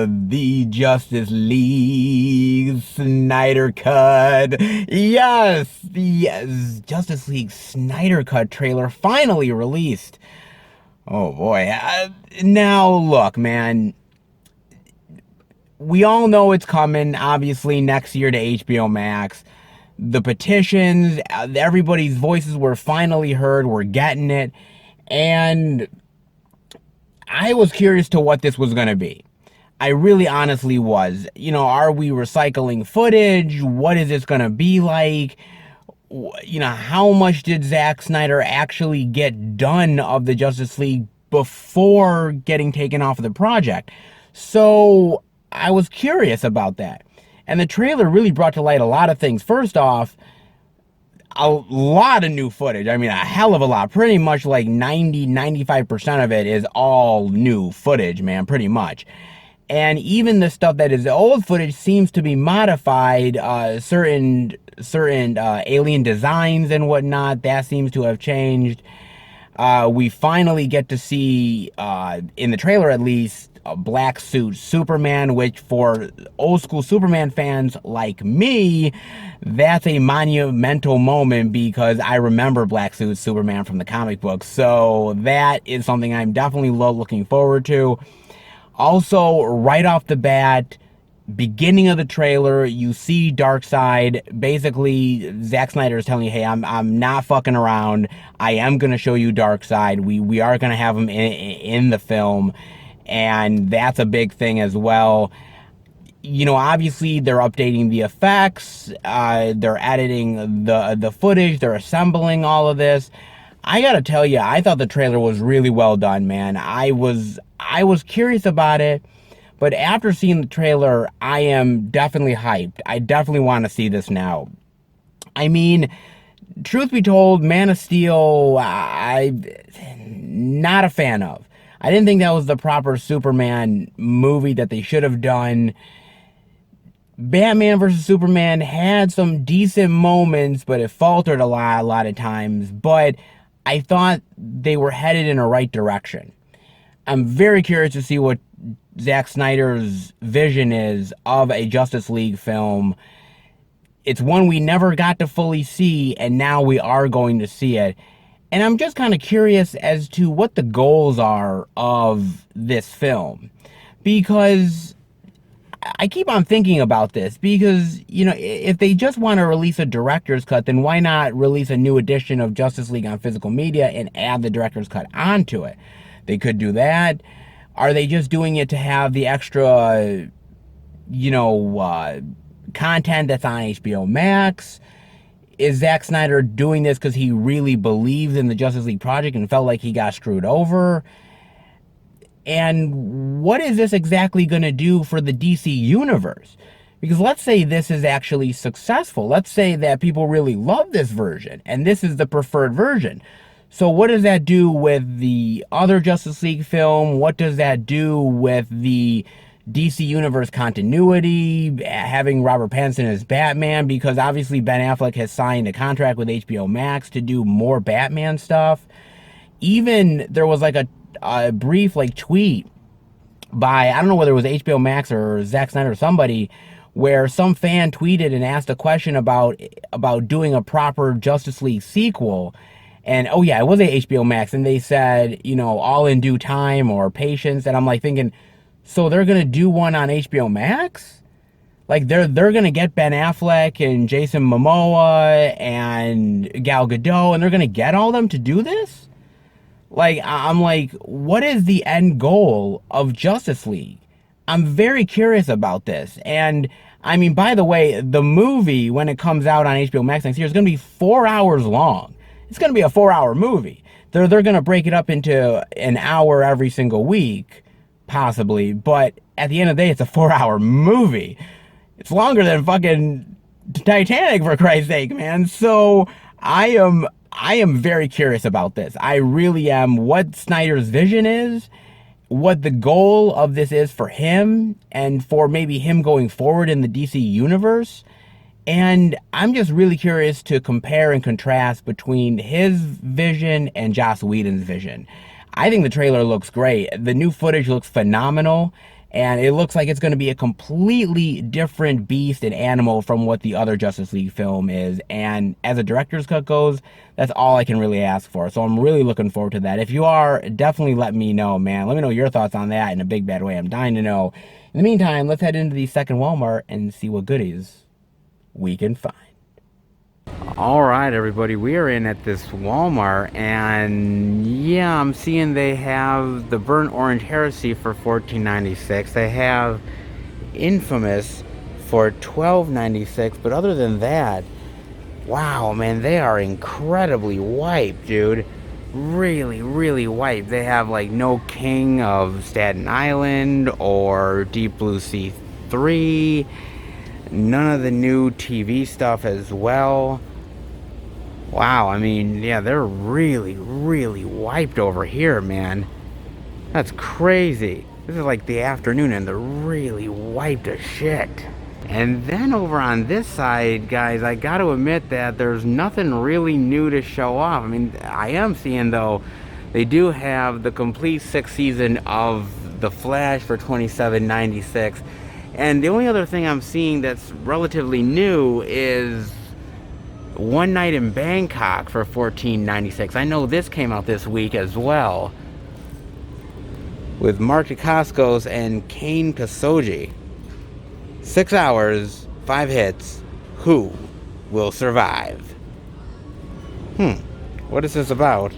The Justice League Snyder Cut. Yes, the Justice League Snyder Cut trailer finally released. Oh boy. Now look, man. we all know it's coming, obviously, next year to HBO Max. The petitions, everybody's voices were finally heard. We're getting it. And I was curious to what this was going to be. I really honestly was. You know, are we recycling footage? What is this going to be like? You know, how much did Zack Snyder actually get done of the Justice League before getting taken off of the project? So I was curious about that. And the trailer really brought to light a lot of things. First off, a lot of new footage. I mean, a hell of a lot. Pretty much like 95% of it is all new footage, man, pretty much. And even the stuff that is old footage seems to be modified. Certain alien designs and whatnot, that seems to have changed. We finally get to see, in the trailer at least, a black suit Superman, which for old school Superman fans like me, that's a monumental moment because I remember black suit Superman from the comic books. So that is something I'm definitely looking forward to. Also, right off the bat, beginning of the trailer, you see Darkseid. Basically, Zack Snyder is telling you, hey, I'm not fucking around. I am going to show you Darkseid. We are going to have him in the film. And that's a big thing as well. You know, obviously, they're updating the effects. They're editing the footage. They're assembling all of this. I gotta tell you, I thought the trailer was really well done, man. I was curious about it. But after seeing the trailer, I am definitely hyped. I definitely want to see this now. I mean, truth be told, Man of Steel, I'm not a fan of. I didn't think that was the proper Superman movie that they should have done. Batman vs. Superman had some decent moments, but it faltered a lot of times. But I thought they were headed in a right direction. I'm very curious to see what Zack Snyder's vision is of a Justice League film. It's one we never got to fully see, and now we are going to see it. And I'm just kind of curious as to what the goals are of this film. Because I keep on thinking about this. Because, you know, if they just want to release a director's cut, then why not release a new edition of Justice League on physical media and add the director's cut onto it? They could do that. Are they just doing it to have the extra, you know, content that's on HBO Max? Is Zack Snyder doing this because he really believes in the Justice League project and felt like he got screwed over? And what is this exactly going to do for the DC universe? Because let's say this is actually successful. Let's say that people really love this version and this is the preferred version. So what does that do with the other Justice League film? What does that do with the DC Universe continuity, having Robert Pattinson as Batman? Because obviously Ben Affleck has signed a contract with HBO Max to do more Batman stuff. Even there was like a brief like tweet by, I don't know whether it was HBO Max or Zack Snyder or somebody, where some fan tweeted and asked a question about doing a proper Justice League sequel. And, oh yeah, it was a HBO Max. And they said, you know, all in due time or patience. And I'm like thinking, so they're going to do one on HBO Max? Like, they're going to get Ben Affleck and Jason Momoa and Gal Gadot, and they're going to get all of them to do this? Like, I'm like, what is the end goal of Justice League? I'm very curious about this. And, I mean, by the way, the movie, when it comes out on HBO Max next year, is going to be 4 hours long. It's going to be a 4-hour movie. They're going to break it up into an hour every single week, possibly. But at the end of the day, it's a 4-hour movie. It's longer than fucking Titanic, for Christ's sake, man. So I am very curious about this. I really am. What Snyder's vision is, what the goal of this is for him, and for maybe him going forward in the DC universe. And I'm just really curious to compare and contrast between his vision and Joss Whedon's vision. I think the trailer looks great. The new footage looks phenomenal. And it looks like it's going to be a completely different beast and animal from what the other Justice League film is. And as a director's cut goes, that's all I can really ask for. So I'm really looking forward to that. If you are, definitely let me know, man. Let me know your thoughts on that in a big bad way. I'm dying to know. In the meantime, let's head into the second Walmart and see what goodies we can find. All right, everybody, we are in at this Walmart, and yeah, I'm seeing they have the Burnt Orange Heresy for $14.96. They have Infamous for $12.96, but other than that, wow, man, they are incredibly wiped, dude. Really, really wiped. They have like no King of Staten Island or Deep Blue Sea 3. None of the new TV stuff as well. Wow, I mean, yeah, they're really, really wiped over here, man. That's crazy. This is like the afternoon and they're really wiped as shit. And then over on this side, guys, I gotta admit that there's nothing really new to show off. I mean, I am seeing, though, they do have the complete 6th season of The Flash for $27.96. And the only other thing I'm seeing that's relatively new is One Night in Bangkok for $14.96. I know this came out this week as well, with Mark Dacascos and Kane Kasoji. 6 hours, 5 hits. Who will survive? What is this about?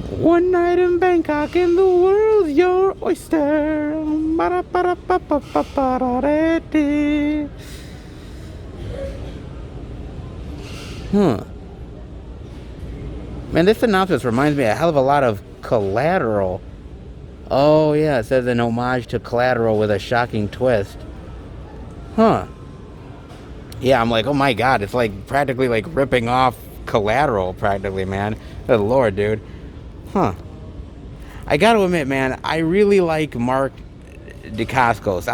One night in Bangkok and the world's your oyster. Man, this synopsis reminds me a hell of a lot of Collateral. Oh yeah, it says an homage to Collateral with a shocking twist. Yeah, I'm like, oh my god, it's like practically like ripping off Collateral practically, man. Good lord, dude. I gotta admit, man, I really like Mark Dacascos.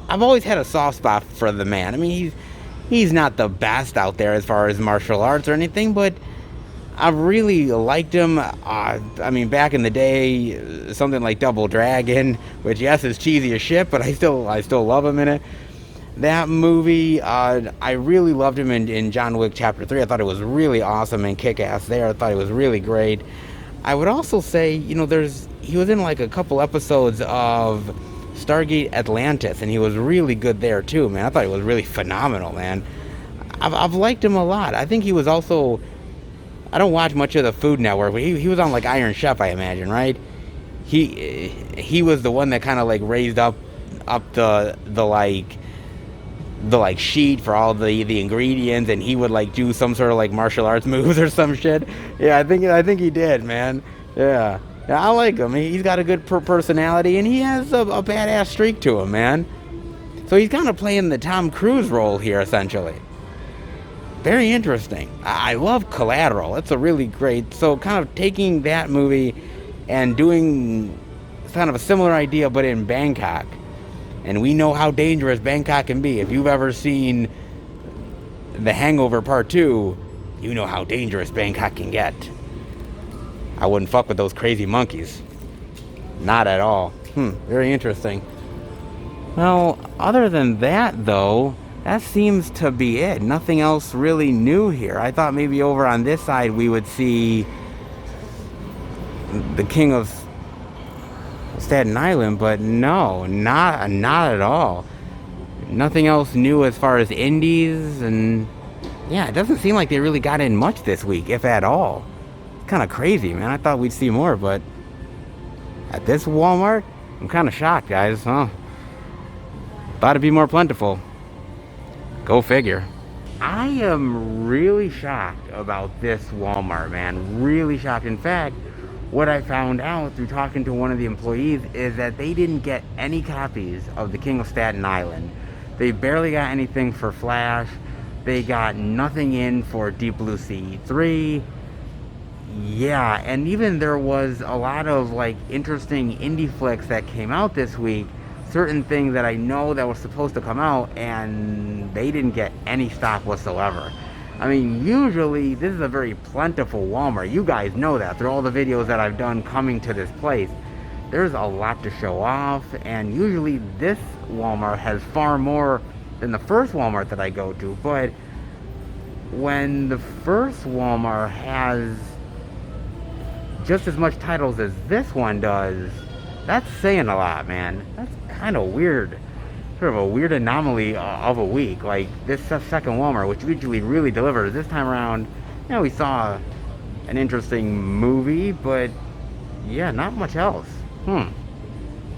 I've always had a soft spot for the man. I mean, he's not the best out there as far as martial arts or anything, but I've really liked him. I mean, back in the day, something like Double Dragon, which yes is cheesy as shit, but I still love him in it. That movie, I really loved him in John Wick Chapter 3. I thought it was really awesome and kick-ass there. I thought it was really great. I would also say, you know, he was in like a couple episodes of Stargate Atlantis, and he was really good there too, man. I thought he was really phenomenal, man. I've liked him a lot. I think he was also, I don't watch much of the Food Network, but he was on like Iron Chef, I imagine, right? He was the one that kind of like raised up the sheet for all the ingredients, and he would like do some sort of like martial arts moves or some shit. Yeah, I think he did, man. Yeah, I like him. He's got a good personality, and he has a badass streak to him, man. So he's kind of playing the Tom Cruise role here, essentially. Very interesting. I love Collateral. That's a really great. So kind of taking that movie and doing kind of a similar idea, but in Bangkok. And we know how dangerous Bangkok can be. If you've ever seen The Hangover Part 2, you know how dangerous Bangkok can get. I wouldn't fuck with those crazy monkeys. Not at all. Very interesting. Well, other than that, though, that seems to be it. Nothing else really new here. I thought maybe over on this side we would see the King of Staten Island, but no, not at all. Nothing else new as far as indies, and yeah, it doesn't seem like they really got in much this week, if at all. It's kind of crazy, man. I thought we'd see more, but at this Walmart, I'm kind of shocked, guys. Thought it'd be more plentiful. Go figure. I am really shocked about this Walmart, man. Really shocked. In fact, what I found out through talking to one of the employees is that they didn't get any copies of The King of Staten Island. They barely got anything for Flash. They got nothing in for Deep Blue Sea 3. Yeah, and even there was a lot of like interesting indie flicks that came out this week. Certain things that I know that were supposed to come out, and they didn't get any stock whatsoever. I mean, usually this is a very plentiful Walmart. You guys know that through all the videos that I've done coming to this place. there's a lot to show off, and usually this Walmart has far more than the first Walmart that I go to. But when the first Walmart has just as much titles as this one does, that's saying a lot, man. That's kind of weird. Sort of a weird anomaly of a week. Like this second Walmart, which usually really delivers. This time around, we saw an interesting movie, but yeah, not much else.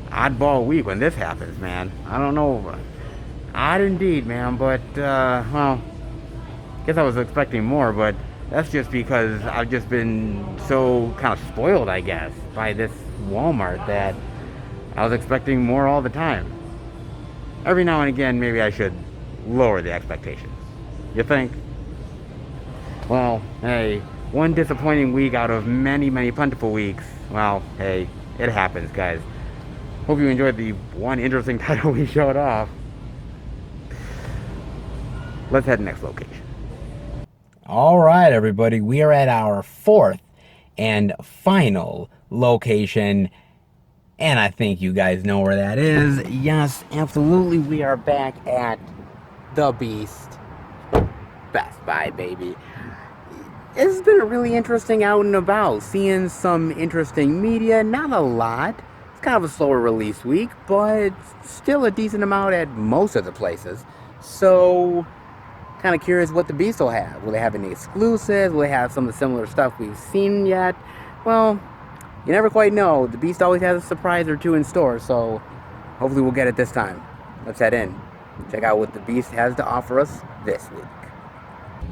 Oddball week when this happens, man. I don't know. Odd indeed, man. But, well, guess I was expecting more, but that's just because I've just been so kind of spoiled, I guess, by this Walmart that I was expecting more all the time. Every now and again, maybe I should lower the expectations. You think? Well, hey, one disappointing week out of many, many plentiful weeks. Well, hey, it happens, guys. Hope you enjoyed the one interesting title we showed off. Let's head next location. All right, everybody, we are at our fourth and final location, and I think you guys know where that is. Yes, absolutely, we are back at the Beast Best Buy, baby. It's been a really interesting out and about, seeing some interesting media, not a lot. It's kind of a slower release week, but still a decent amount at most of the places. So, kind of curious what the Beast will have. Will they have any exclusives? Will they have some of the similar stuff we've seen yet? Well, you never quite know. The Beast always has a surprise or two in store, so hopefully we'll get it this time. Let's head in. Check out what the Beast has to offer us this week.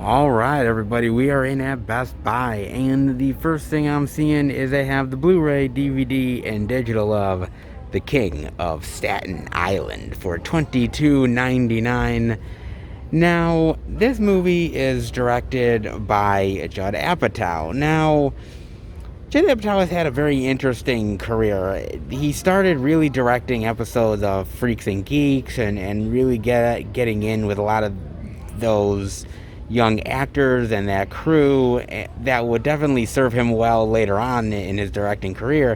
All right, everybody, we are in at Best Buy, and the first thing I'm seeing is they have the Blu-ray, DVD, and digital of The King of Staten Island for $22.99. Now, this movie is directed by Judd Apatow. Now, Judd Apatow has had a very interesting career. He started really directing episodes of Freaks and Geeks and really getting in with a lot of those young actors and that crew that would definitely serve him well later on in his directing career.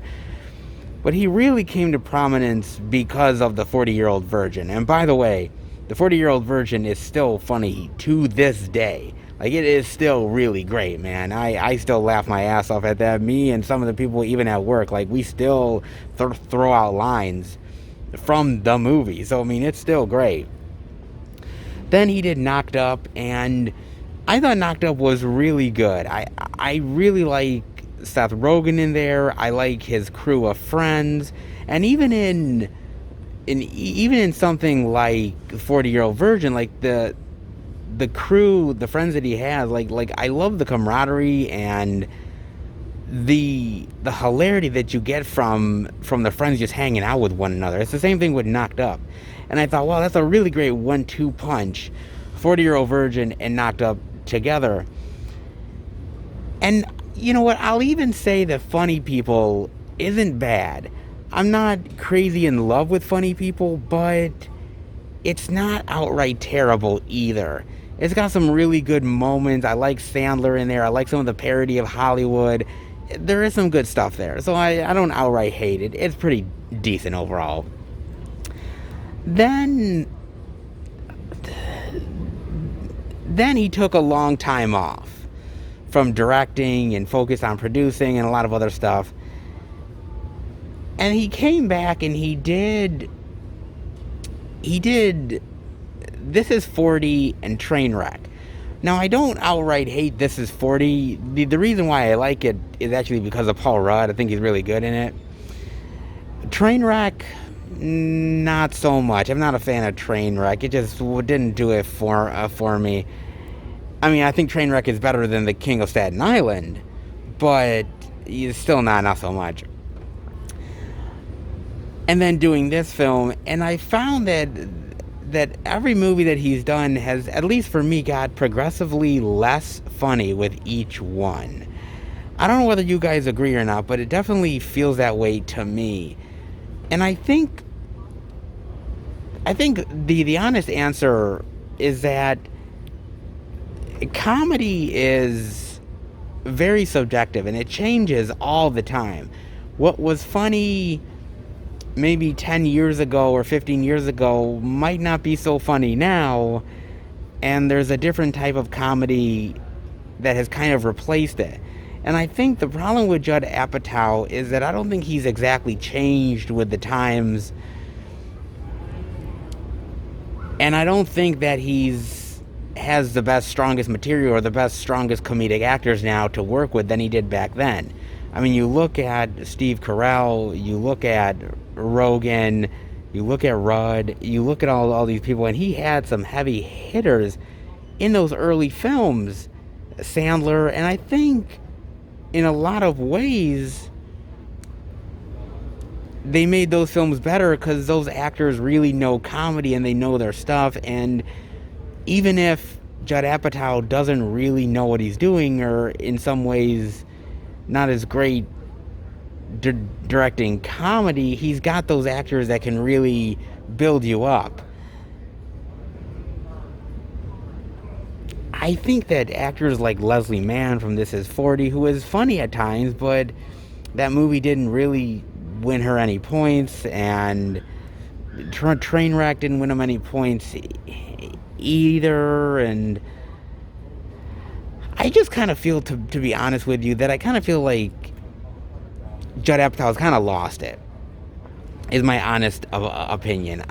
But he really came to prominence because of the 40-Year-Old Virgin. And by the way, the 40-Year-Old Virgin is still funny to this day. Like, it is still really great, man. I still laugh my ass off at that. Me and some of the people even at work, like, we still throw out lines from the movie. So, I mean, it's still great. Then he did Knocked Up, and I thought Knocked Up was really good. I really like Seth Rogen in there. I like his crew of friends, and even in something like 40-Year-Old Virgin, like the crew, the friends that he has, like I love the camaraderie and the hilarity that you get from the friends just hanging out with one another. It's the same thing with Knocked Up. And I thought, wow, that's a really great 1-2 punch. 40-Year-Old Virgin and Knocked Up together. And you know what? I'll even say that Funny People isn't bad. I'm not crazy in love with Funny People, but it's not outright terrible either. It's got some really good moments. I like Sandler in there. I like some of the parody of Hollywood. There is some good stuff there. So I don't outright hate it. It's pretty decent overall. Then he took a long time off from directing and focused on producing and a lot of other stuff. And he came back and he did This Is 40 and Trainwreck. Now, I don't outright hate This Is 40. The reason why I like it is actually because of Paul Rudd. I think he's really good in it. Trainwreck, not so much. I'm not a fan of Trainwreck. It just didn't do it for me. I mean, I think Trainwreck is better than The King of Staten Island, but it's still not so much. And then doing this film, and I found that every movie that he's done has, at least for me, got progressively less funny with each one. I don't know whether you guys agree or not, but it definitely feels that way to me. And I think the honest answer is that comedy is very subjective and it changes all the time. What was funny maybe 10 years ago or 15 years ago might not be so funny now, and there's a different type of comedy that has kind of replaced it. And I think the problem with Judd Apatow is that I don't think he's exactly changed with the times, and I don't think that has the best, strongest material or the best, strongest comedic actors now to work with than he did back then. I mean, you look at Steve Carell, you look at Rogan, you look at Rudd, you look at all these people, and he had some heavy hitters in those early films, Sandler, and I think in a lot of ways they made those films better because those actors really know comedy and they know their stuff. And even if Judd Apatow doesn't really know what he's doing, or in some ways not as great directing comedy, he's got those actors that can really build you up. I think that actors like Leslie Mann from This Is 40, who is funny at times, but that movie didn't really win her any points, and Trainwreck didn't win him any points either. And I just kind of feel, to be honest with you, that I kind of feel like Judd Apatow's kind of lost it, is my honest opinion.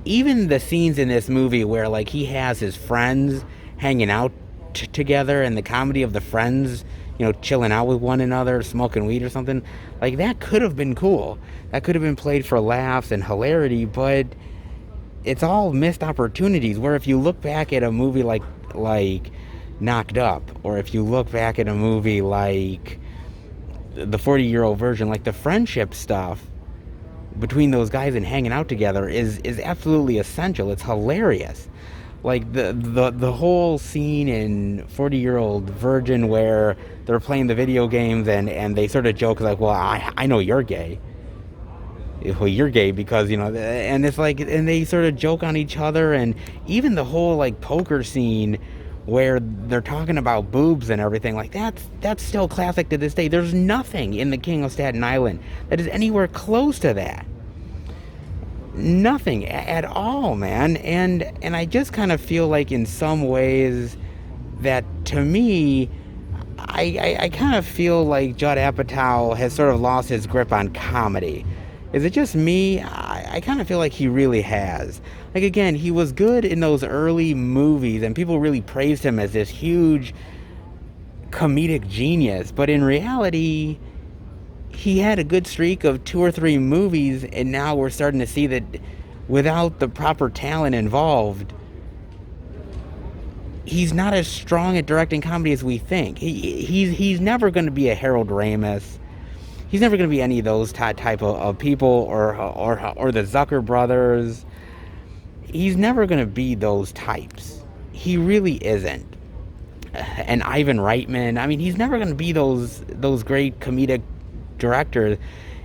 Even the scenes in this movie where, like, he has his friends hanging out together, and the comedy of the friends, you know, chilling out with one another, smoking weed or something, like, that could have been cool. That could have been played for laughs and hilarity, but it's all missed opportunities. Where if you look back at a movie like Knocked Up, or if you look back at a movie like the 40-year-old virgin, like, the friendship stuff between those guys and hanging out together is absolutely essential. It's hilarious. Like the whole scene in 40-year-old virgin where they're playing the video games and they sort of joke like, well, I know you're gay. Well, you're gay because, you know, and it's like, and they sort of joke on each other. And even the whole, like, poker scene where they're talking about boobs and everything, like, that's still classic to this day. There's nothing in The King of Staten Island that is anywhere close to that. Nothing at all, man. And I just kind of feel like in some ways that, to me, I kind of feel like Judd Apatow has sort of lost his grip on comedy. Is it just me? I kind of feel like he really has. Like, again, he was good in those early movies, and people really praised him as this huge comedic genius. But in reality, he had a good streak of 2 or 3 movies, and now we're starting to see that without the proper talent involved, he's not as strong at directing comedy as we think. He's never going to be a Harold Ramis. He's never going to be any of those type of people, or the Zucker brothers. He's never going to be those types. He really isn't. And Ivan Reitman, I mean, he's never going to be those great comedic directors,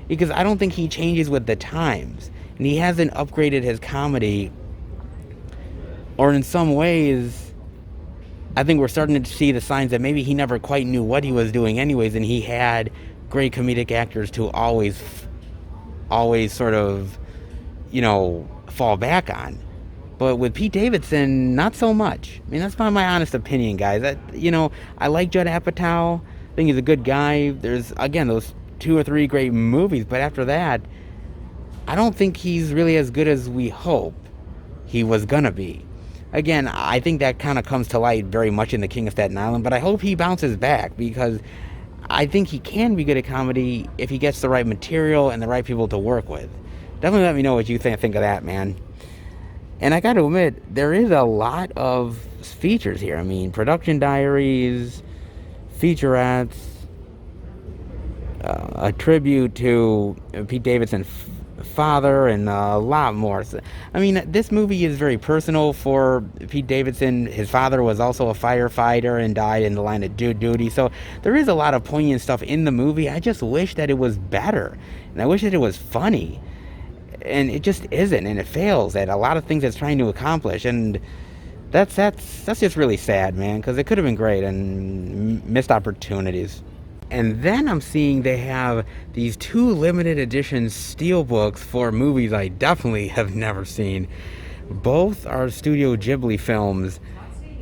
because I don't think he changes with the times, and he hasn't upgraded his comedy. Or in some ways, I think we're starting to see the signs that maybe he never quite knew what he was doing anyways, and he had great comedic actors to always sort of, you know, fall back on. But with Pete Davidson, not so much. I mean, that's my honest opinion, guys. You know, I like Judd Apatow. I think he's a good guy. There's, again, those 2 or 3 great movies, but after that, I don't think he's really as good as we hope he was gonna be. Again, I think that kind of comes to light very much in The King of Staten Island, but I hope he bounces back, because I think he can be good at comedy if he gets the right material and the right people to work with. Definitely let me know what you think of that, man. And I gotta admit, there is a lot of features here. I mean, production diaries, featurettes, a tribute to Pete Davidson's father, and a lot more. So, I mean, this movie is very personal for Pete Davidson. His father was also a firefighter and died in the line of duty. So there is a lot of poignant stuff in the movie. I just wish that it was better, and I wish that it was funny. And it just isn't, and it fails at a lot of things it's trying to accomplish, and that's just really sad, man, because it could have been great, and missed opportunities. And then I'm seeing they have these 2 limited edition steelbooks for movies I definitely have never seen. Both are Studio Ghibli films,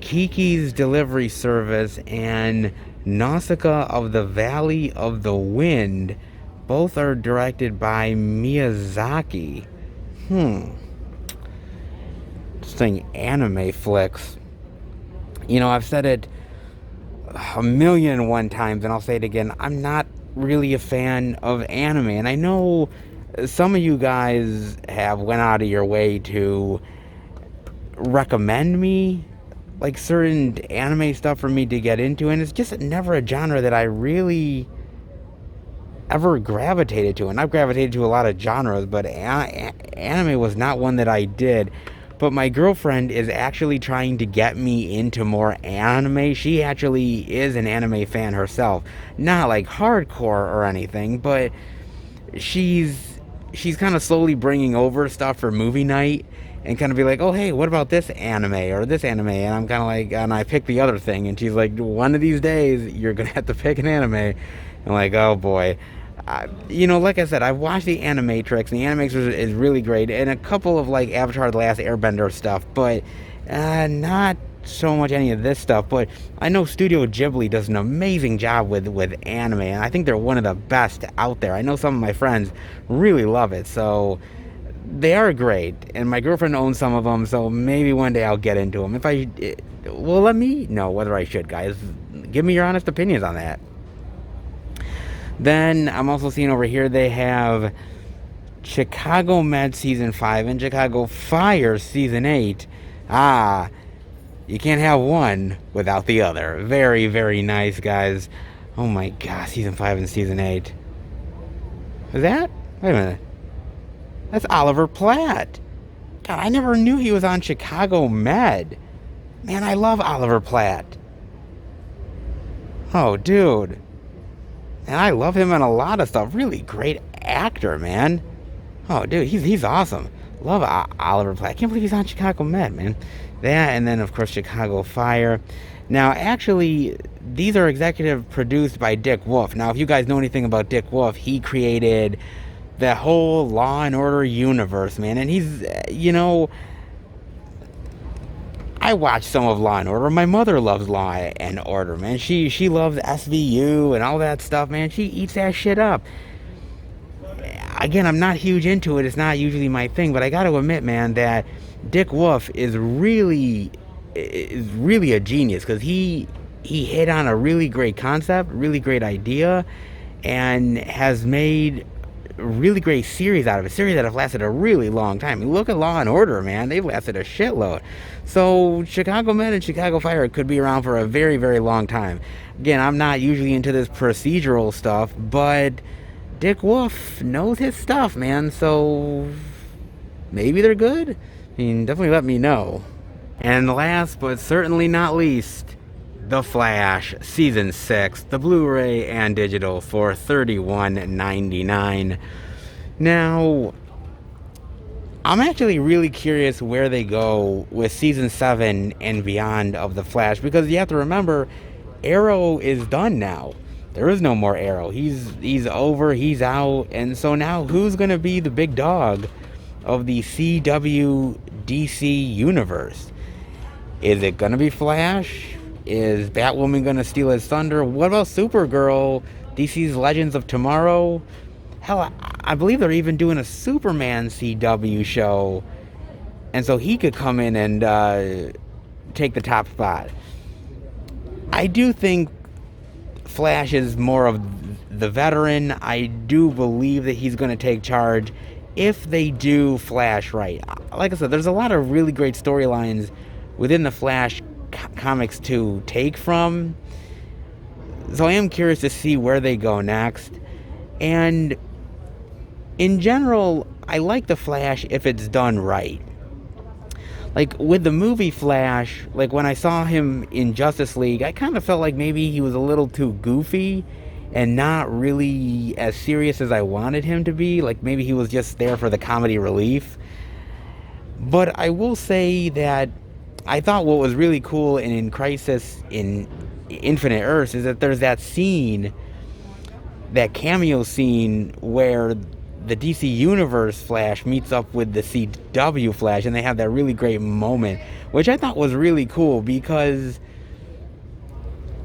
Kiki's Delivery Service and Nausicaa of the Valley of the Wind. Both are directed by Miyazaki. Interesting anime flicks. I've said it a million and one times, and I'll say it again. I'm not really a fan of anime, and I know some of you guys have went out of your way to recommend me like certain anime stuff for me to get into, and it's just never a genre that I really ever gravitated to. And I've gravitated to a lot of genres, but anime was not one that I did. But my girlfriend is actually trying to get me into more anime. She actually is an anime fan herself. Not like hardcore or anything, but she's kind of slowly bringing over stuff for movie night and kind of be like, oh, hey, what about this anime or this anime? And I'm kind of like, and I pick the other thing. And she's like, one of these days, you're going to have to pick an anime. I'm like, oh, boy. Like I said, I've watched the Animatrix, and the Animatrix is really great, and a couple of like Avatar: The Last Airbender stuff, but not so much any of this stuff. But I know Studio Ghibli does an amazing job with anime, and I think they're one of the best out there. I know some of my friends really love it, so they are great, and my girlfriend owns some of them, so maybe one day I'll get into them. Let me know whether I should, guys. Give me your honest opinions on that. Then I'm also seeing over here they have Chicago Med Season 5 and Chicago Fire Season 8. You can't have one without the other. Very, very nice, guys. Oh my gosh, Season 5 and Season 8. Is that? Wait a minute. That's Oliver Platt. God, I never knew he was on Chicago Med. Man, I love Oliver Platt. Oh, dude. And I love him in a lot of stuff. Really great actor, man. Oh, dude, he's awesome. Love Oliver Platt. I can't believe he's on Chicago Med, man. That, and then, of course, Chicago Fire. Now, actually, these are executive produced by Dick Wolf. Now, if you guys know anything about Dick Wolf, he created the whole Law and Order universe, man. And he's, I watch some of Law and Order. My mother loves Law and Order, man. She loves SVU and all that stuff, man. She eats that shit up. Again, I'm not huge into it. It's not usually my thing, but I got to admit, man, that Dick Wolf is really a genius, because he hit on a really great concept, really great idea, and has made a really great series out of it. Series that have lasted a really long time. I mean, look at Law and Order, man. They've lasted a shitload. So Chicago Med and Chicago Fire could be around for a very, very long time. Again, I'm not usually into this procedural stuff, but Dick Wolf knows his stuff, man. So maybe they're good. I mean, definitely let me know. And last but certainly not least, The Flash Season 6, the Blu-ray and digital for $31.99. Now, I'm actually really curious where they go with Season 7 and beyond of The Flash, because you have to remember, Arrow is done now. There is no more Arrow. He's over, he's out, and so now who's going to be the big dog of the CW DC universe? Is it going to be Flash? Is Batwoman going to steal his thunder? What about Supergirl, DC's Legends of Tomorrow? Hell, I believe they're even doing a Superman CW show, and so he could come in and take the top spot. I do think Flash is more of the veteran. I do believe that he's going to take charge if they do Flash right. Like I said, there's a lot of really great storylines within the Flash comics to take from. So I am curious to see where they go next. And in general, I like the Flash if it's done right. Like with the movie Flash, like when I saw him in Justice League, I kind of felt like maybe he was a little too goofy and not really as serious as I wanted him to be. Like maybe he was just there for the comedy relief. But I will say that I thought what was really cool in Crisis in Infinite Earths is that there's that scene that cameo scene where the DC Universe Flash meets up with the CW Flash, and they have that really great moment, which I thought was really cool because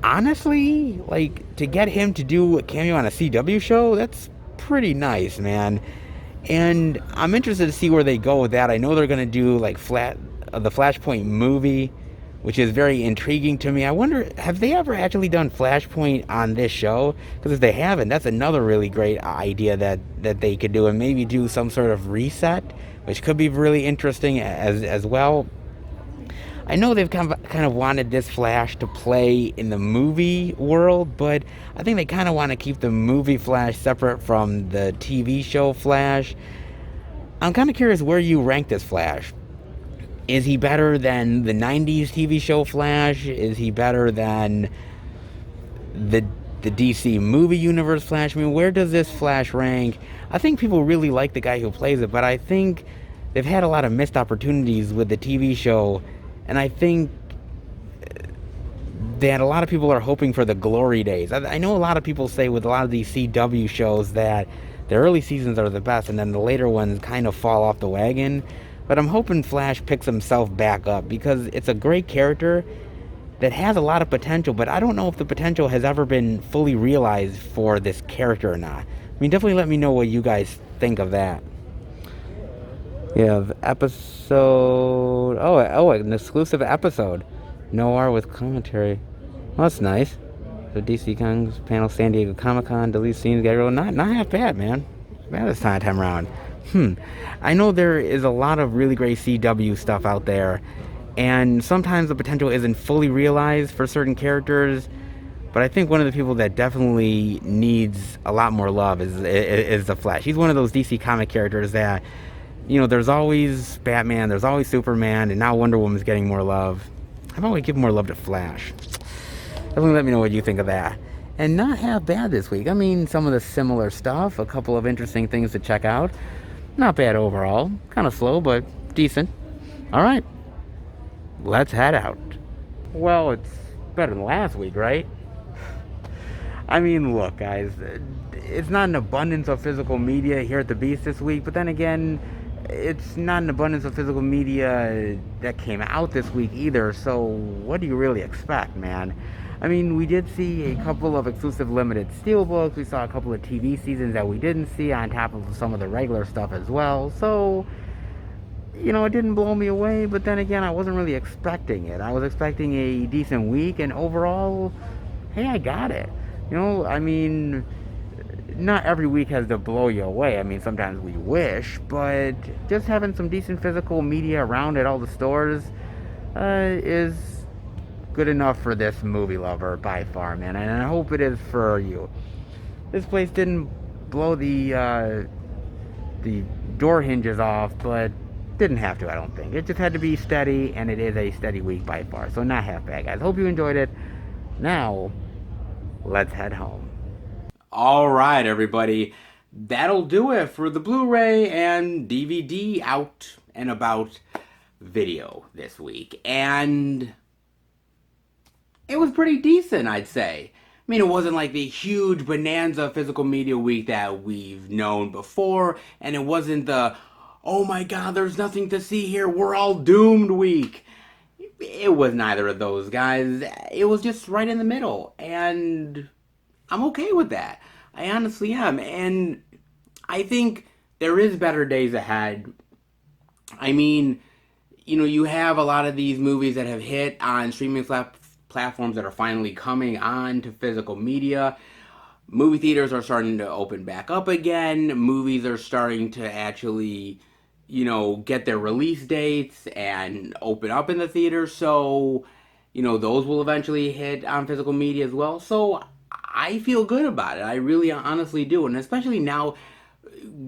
honestly, like, to get him to do a cameo on a CW show, that's pretty nice, man. And I'm interested to see where they go with that. I know they're gonna do like the Flashpoint movie, which is very intriguing to me. I wonder, have they ever actually done Flashpoint on this show? Because if they haven't, that's another really great idea that they could do, and maybe do some sort of reset, which could be really interesting as well. I know they've kind of wanted this Flash to play in the movie world, but I think they kind of want to keep the movie Flash separate from the TV show Flash. I'm kind of curious where you rank this Flash. Is he better than the 90s TV show Flash? Is he better than the DC movie universe Flash? I mean, where does this Flash rank? I think people really like the guy who plays it, but I think they've had a lot of missed opportunities with the TV show, and I think that a lot of people are hoping for the glory days. I know a lot of people say with a lot of these CW shows that the early seasons are the best, and then the later ones kind of fall off the wagon. But I'm hoping Flash picks himself back up because it's a great character that has a lot of potential, but I don't know if the potential has ever been fully realized for this character or not. I mean, definitely let me know what you guys think of that. Yeah, the episode... an exclusive episode. Noir with commentary. Well, that's nice. The DC Comics panel, San Diego Comic-Con, delete scenes, get not half bad, man. Bad this time around. I know there is a lot of really great CW stuff out there, and sometimes the potential isn't fully realized for certain characters, but I think one of the people that definitely needs a lot more love is the Flash. He's one of those DC comic characters that, you know, there's always Batman, there's always Superman, and now Wonder Woman's getting more love. How about we give more love to Flash? Definitely let me know what you think of that. And not half bad this week. I mean, some of the similar stuff, a couple of interesting things to check out. Not bad overall. Kind of slow, but decent. All right. Let's head out. Well, it's better than last week, right? I mean, look, guys. It's not an abundance of physical media here at the Beast this week, but then again, it's not an abundance of physical media that came out this week either, so what do you really expect, man? I mean, we did see a couple of exclusive limited steelbooks. We saw a couple of TV seasons that we didn't see on top of some of the regular stuff as well. So, you know, it didn't blow me away, but then again, I wasn't really expecting it. I was expecting a decent week, and overall, hey, I got it. You know, I mean, not every week has to blow you away. I mean, sometimes we wish, but just having some decent physical media around at all the stores is good enough for this movie lover by far, man, and I hope it is for you. This place didn't blow the door hinges off, but didn't have to, I don't think. It just had to be steady, and it is a steady week by far, so not half bad, guys. Hope you enjoyed it. Now, let's head home. All right, everybody. That'll do it for the Blu-ray and DVD out and about video this week. And it was pretty decent, I'd say. I mean, it wasn't like the huge bonanza physical media week that we've known before, and it wasn't the, oh my god, there's nothing to see here, we're all doomed week. It was neither of those, guys. It was just right in the middle, and I'm okay with that. I honestly am, and I think there is better days ahead. I mean, you know, you have a lot of these movies that have hit on streaming platforms that are finally coming on to physical media. Movie theaters are starting to open back up again. Movies are starting to actually, you know, get their release dates and open up in the theaters. So, you know, those will eventually hit on physical media as well. So I feel good about it. I really honestly do. And especially now,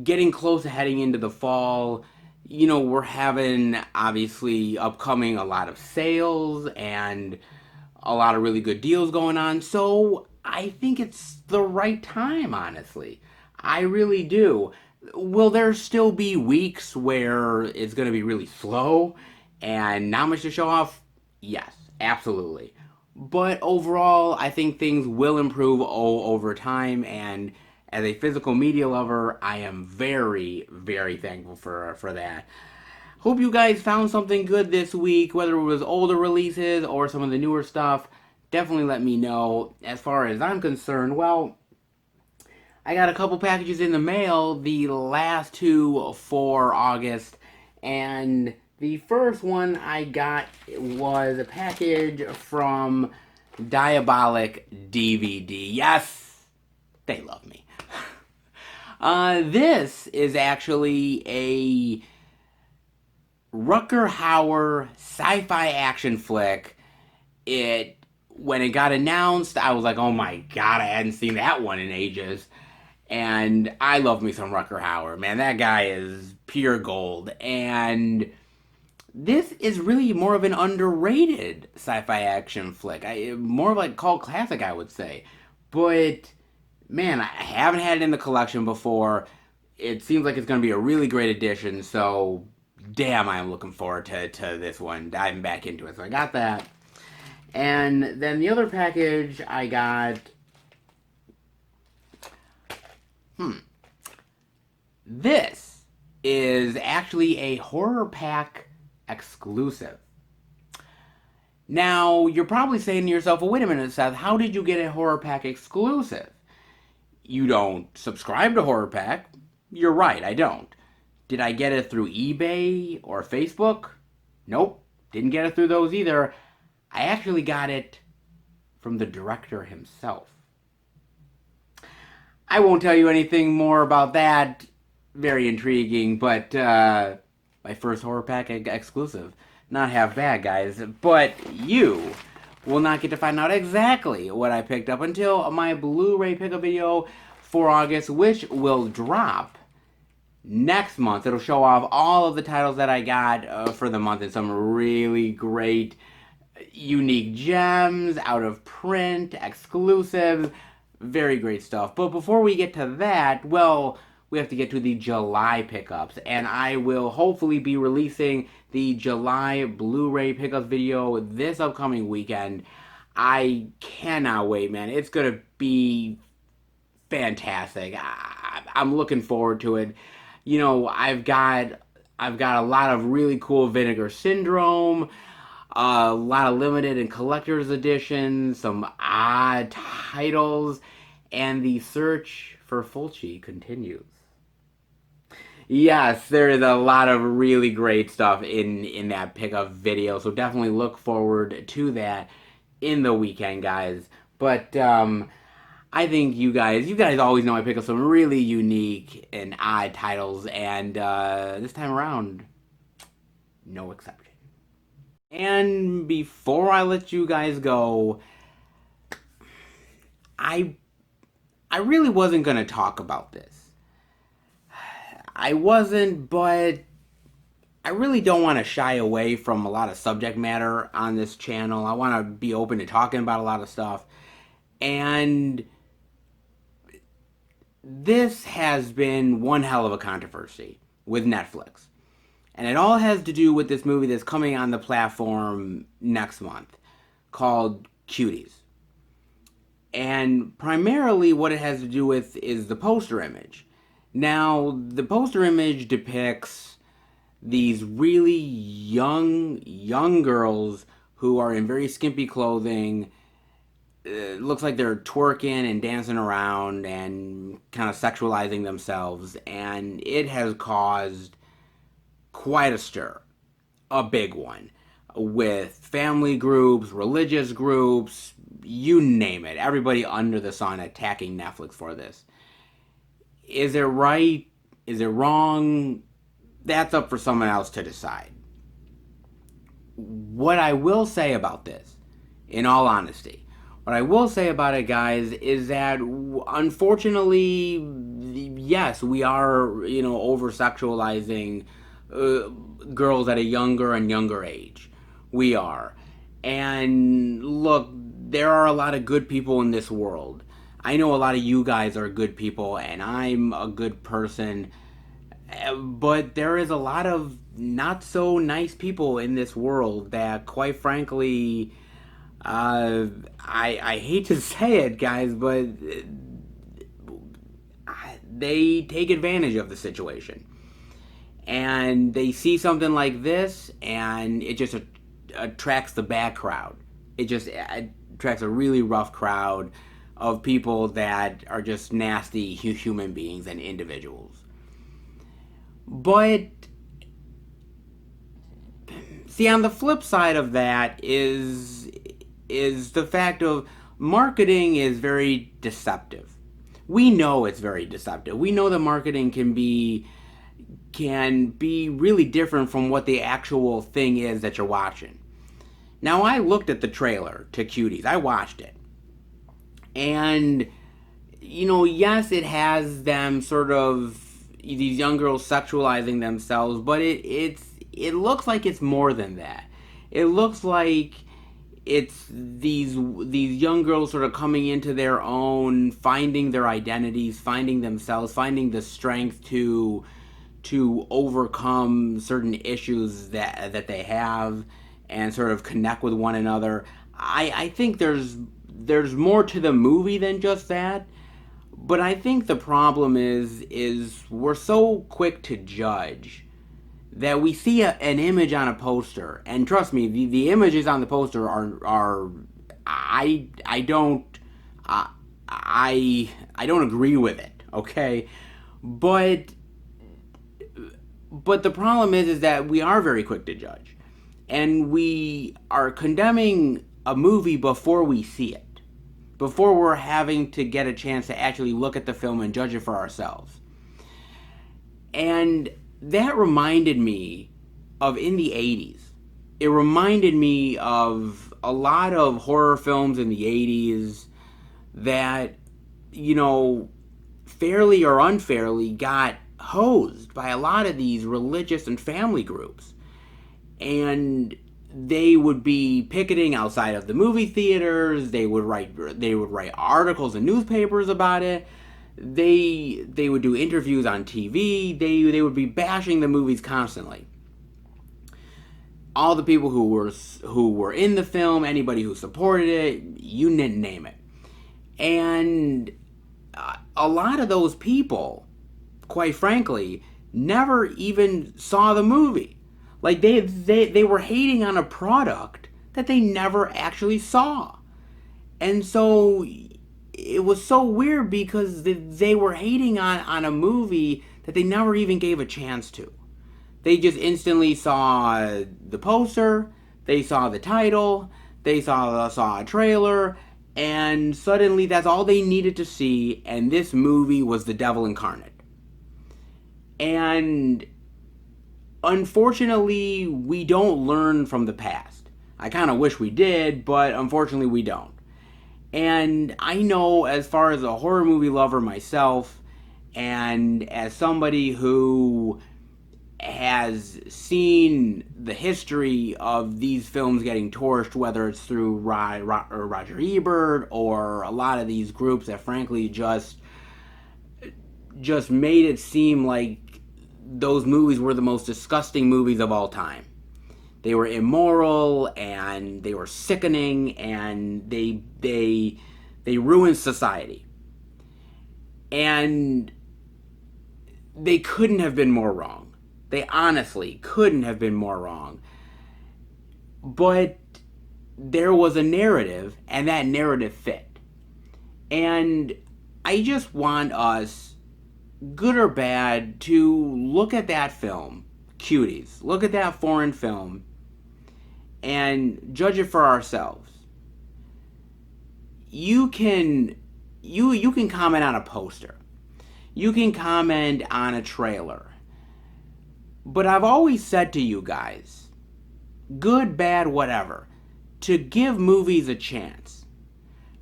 getting close to heading into the fall, you know, we're having obviously upcoming a lot of sales and a lot of really good deals going on. So I think it's the right time, honestly. I really do. Will there still be weeks where it's going to be really slow and not much to show off? Yes, absolutely. But overall, I think things will improve over time, and as a physical media lover, I am very, very thankful for that. Hope you guys found something good this week, whether it was older releases or some of the newer stuff. Definitely let me know. As far as I'm concerned, well, I got a couple packages in the mail, the last two for August, and the first one I got was a package from Diabolic DVD. Yes, they love me. This is actually a Rutger Hauer sci-fi action flick. When it got announced, I was like, oh my god, I hadn't seen that one in ages. And I love me some Rutger Hauer, man. That guy is pure gold. And this is really more of an underrated sci-fi action flick. More of like a cult classic, I would say. But man, I haven't had it in the collection before. It seems like it's going to be a really great addition. So damn, I'm looking forward to this one, diving back into it. So I got that. And then the other package I got... This is actually a horror pack exclusive. Now, you're probably saying to yourself, well, wait a minute, Seth, how did you get a horror pack exclusive? You don't subscribe to Horror Pack. You're right, I don't. Did I get it through eBay or Facebook? Nope, didn't get it through those either. I actually got it from the director himself. I won't tell you anything more about that. Very intriguing, but my first Horror Pack exclusive. Not half bad, guys. But you will not get to find out exactly what I picked up until my Blu-ray pickup video for August, which will drop next month. It'll show off all of the titles that I got for the month and some really great, unique gems, out of print, exclusive, very great stuff. But before we get to that, well, we have to get to the July pickups, and I will hopefully be releasing the July Blu-ray pickup video this upcoming weekend. I cannot wait, man. It's gonna be fantastic. I'm looking forward to it. You know, I've got a lot of really cool Vinegar Syndrome, a lot of limited and collector's editions, some odd titles, and the search for Fulci continues. Yes, there is a lot of really great stuff in that pickup video, so definitely look forward to that in the weekend, guys. But I think you guys always know I pick up some really unique and odd titles, and this time around, no exception. And before I let you guys go, I really wasn't going to talk about this. I wasn't, but I really don't want to shy away from a lot of subject matter on this channel. I want to be open to talking about a lot of stuff. And this has been one hell of a controversy with Netflix. And it all has to do with this movie that's coming on the platform next month called Cuties. And primarily what it has to do with is the poster image. Now, the poster image depicts these really young girls who are in very skimpy clothing. It looks like they're twerking and dancing around and kind of sexualizing themselves. And it has caused quite a stir, a big one, with family groups, religious groups, you name it. Everybody under the sun attacking Netflix for this. Is it right? Is it wrong? That's up for someone else to decide. What I will say about this, in all honesty, what I will say about it, guys, is that unfortunately, yes, we are, over-sexualizing girls at a younger and younger age. We are. And look, there are a lot of good people in this world. I know a lot of you guys are good people, and I'm a good person, but there is a lot of not so nice people in this world that, quite frankly, I hate to say it, guys, but they take advantage of the situation. And they see something like this, and it just attracts the bad crowd. It just attracts a really rough crowd of people that are just nasty human beings and individuals. But see, on the flip side of that is the fact of marketing is very deceptive. We know it's very deceptive. We know that marketing can be really different from what the actual thing is that you're watching. Now, I looked at the trailer to Cuties. I watched it. And, yes, it has them sort of, these young girls sexualizing themselves, but it looks like it's more than that. It looks like it's these young girls sort of coming into their own, finding their identities, finding themselves, finding the strength to overcome certain issues that they have and sort of connect with one another. I think there's more to the movie than just that, but I think the problem is we're so quick to judge that we see an image on a poster, and trust me, the images on the poster are I don't agree with it, okay? But the problem is that we are very quick to judge. And we are condemning a movie before we see it. Before we're having to get a chance to actually look at the film and judge it for ourselves. And that reminded me of in the 80s. It reminded me of a lot of horror films in the 80s that, fairly or unfairly got hosed by a lot of these religious and family groups. And they would be picketing outside of the movie theaters. They would write articles in newspapers about it. They would do interviews on TV. They would be bashing the movies constantly. All the people who were in the film, anybody who supported it, you didn't name it. And a lot of those people, quite frankly, never even saw the movie. Like they were hating on a product that they never actually saw. And so it was so weird because they were hating on a movie that they never even gave a chance to. They just instantly saw the poster, they saw the title, they saw a trailer, and suddenly that's all they needed to see, and this movie was the devil incarnate. And unfortunately, we don't learn from the past. I kind of wish we did, but unfortunately we don't. And I know, as far as a horror movie lover myself, and as somebody who has seen the history of these films getting torched, whether it's through Roger Ebert or a lot of these groups that frankly just made it seem like those movies were the most disgusting movies of all time. They were immoral and they were sickening and they ruined society. And they couldn't have been more wrong. They honestly couldn't have been more wrong. But there was a narrative, and that narrative fit. And I just want us, good or bad, to look at that film, Cuties, look at that foreign film, and judge it for ourselves. You can comment on a poster. You can comment on a trailer. But I've always said to you guys, good, bad, whatever, to give movies a chance.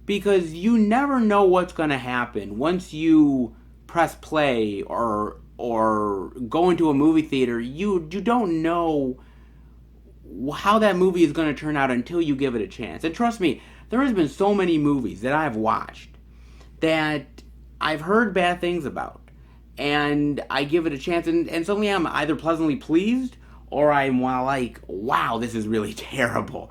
Because you never know what's going to happen once you press play or go into a movie theater. You don't know how that movie is going to turn out until you give it a chance. And trust me, there has been so many movies that I've watched that I've heard bad things about. And I give it a chance, and suddenly I'm either pleasantly pleased or I'm like, wow, this is really terrible.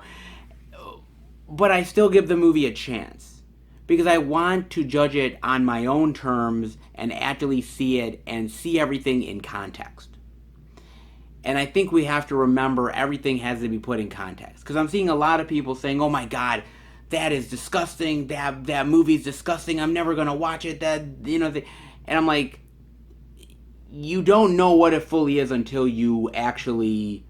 But I still give the movie a chance because I want to judge it on my own terms and actually see it and see everything in context. And I think we have to remember everything has to be put in context. Because I'm seeing a lot of people saying, oh my God, that is disgusting. That movie's disgusting. I'm never going to watch it. And I'm like, you don't know what it fully is until you actually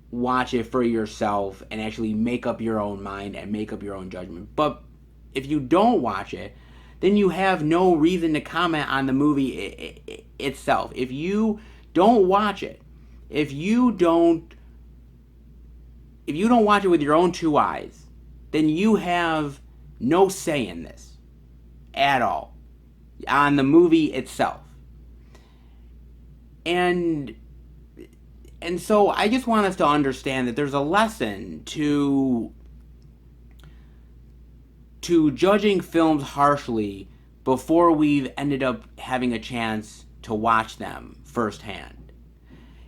watch it for yourself and actually make up your own mind and make up your own judgment. But if you don't watch it, then you have no reason to comment on the movie itself. If you don't watch it, if you don't watch it with your own two eyes, then you have no say in this at all on the movie itself. And so I just want us to understand that there's a lesson to judging films harshly before we've ended up having a chance to watch them firsthand.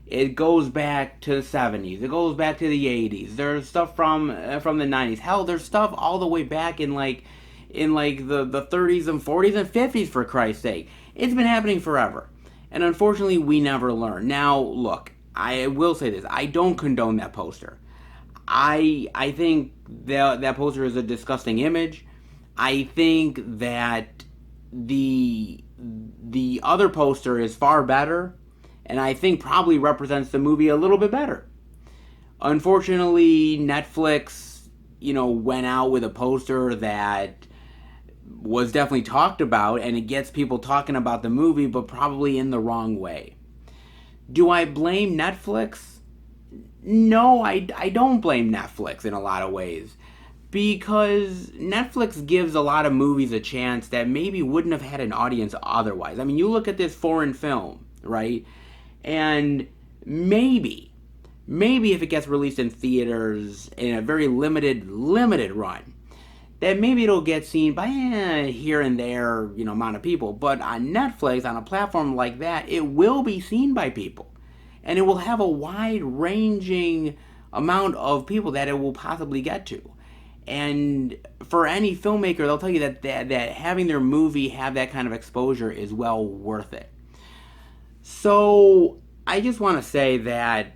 It goes back to the 70s. It goes back to the 80s. There's stuff from the 90s. Hell, there's stuff all the way back in the 30s and 40s and 50s, for Christ's sake. It's been happening forever. And unfortunately, we never learn. Now, look, I will say this. I don't condone that poster. I think that poster is a disgusting image. I think that the other poster is far better, and I think probably represents the movie a little bit better. Unfortunately, Netflix, went out with a poster that was definitely talked about, and it gets people talking about the movie, but probably in the wrong way. Do I blame Netflix? No, I don't blame Netflix in a lot of ways, because Netflix gives a lot of movies a chance that maybe wouldn't have had an audience otherwise. I mean, you look at this foreign film, right? And maybe if it gets released in theaters in a very limited run, that maybe it'll get seen by here and there, amount of people. But on Netflix, on a platform like that, it will be seen by people. And it will have a wide-ranging amount of people that it will possibly get to. And for any filmmaker, they'll tell you that having their movie have that kind of exposure is well worth it. So I just want to say that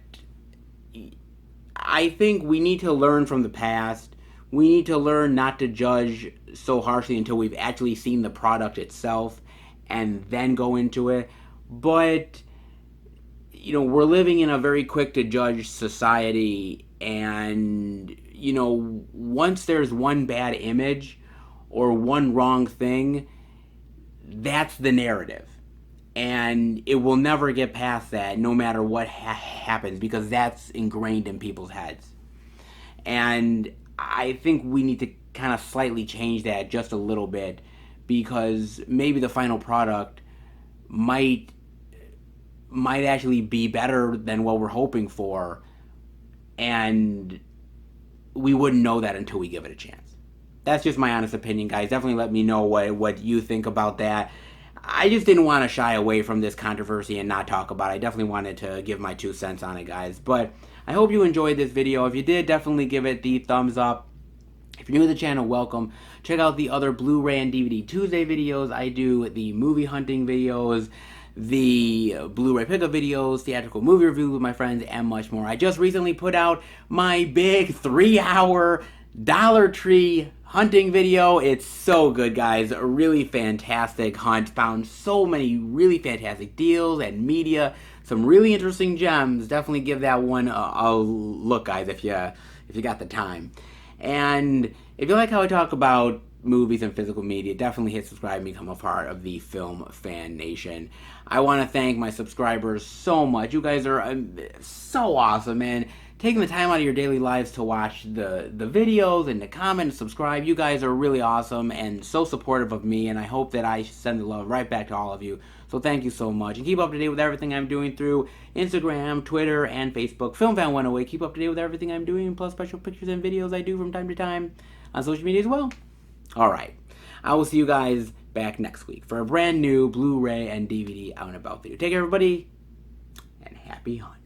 I think we need to learn from the past. We need to learn not to judge so harshly until we've actually seen the product itself and then go into it. But, we're living in a very quick to judge society, and, once there's one bad image or one wrong thing, that's the narrative. And it will never get past that no matter what happens, because that's ingrained in people's heads. And I think we need to kind of slightly change that just a little bit, because maybe the final product might actually be better than what we're hoping for, and we wouldn't know that until we give it a chance. That's just my honest opinion, guys. Definitely let me know what you think about that. I just didn't want to shy away from this controversy and not talk about it. I definitely wanted to give my 2 cents on it, guys. But I hope you enjoyed this video. If you did, definitely give it the thumbs up. If you're new to the channel, welcome. Check out the other Blu-ray and DVD Tuesday videos. I do the movie hunting videos, the Blu-ray pickup videos, theatrical movie reviews with my friends, and much more. I just recently put out my big 3-hour Dollar Tree hunting video. It's so good, guys. A really fantastic hunt. Found so many really fantastic deals and media. Some really interesting gems. Definitely give that one a look, guys, if you got the time. And if you like how I talk about movies and physical media, definitely hit subscribe and become a part of the Film Fan Nation. I want to thank my subscribers so much. You guys are so awesome, man. Taking the time out of your daily lives to watch the videos and to comment and subscribe. You guys are really awesome and so supportive of me, and I hope that I send the love right back to all of you. So thank you so much. And keep up to date with everything I'm doing through Instagram, Twitter, and Facebook. FilmFan108. Keep up to date with everything I'm doing, plus special pictures and videos I do from time to time on social media as well. Alright, I will see you guys back next week for a brand new Blu-ray and DVD out and about video. Take care, everybody, and happy hunting.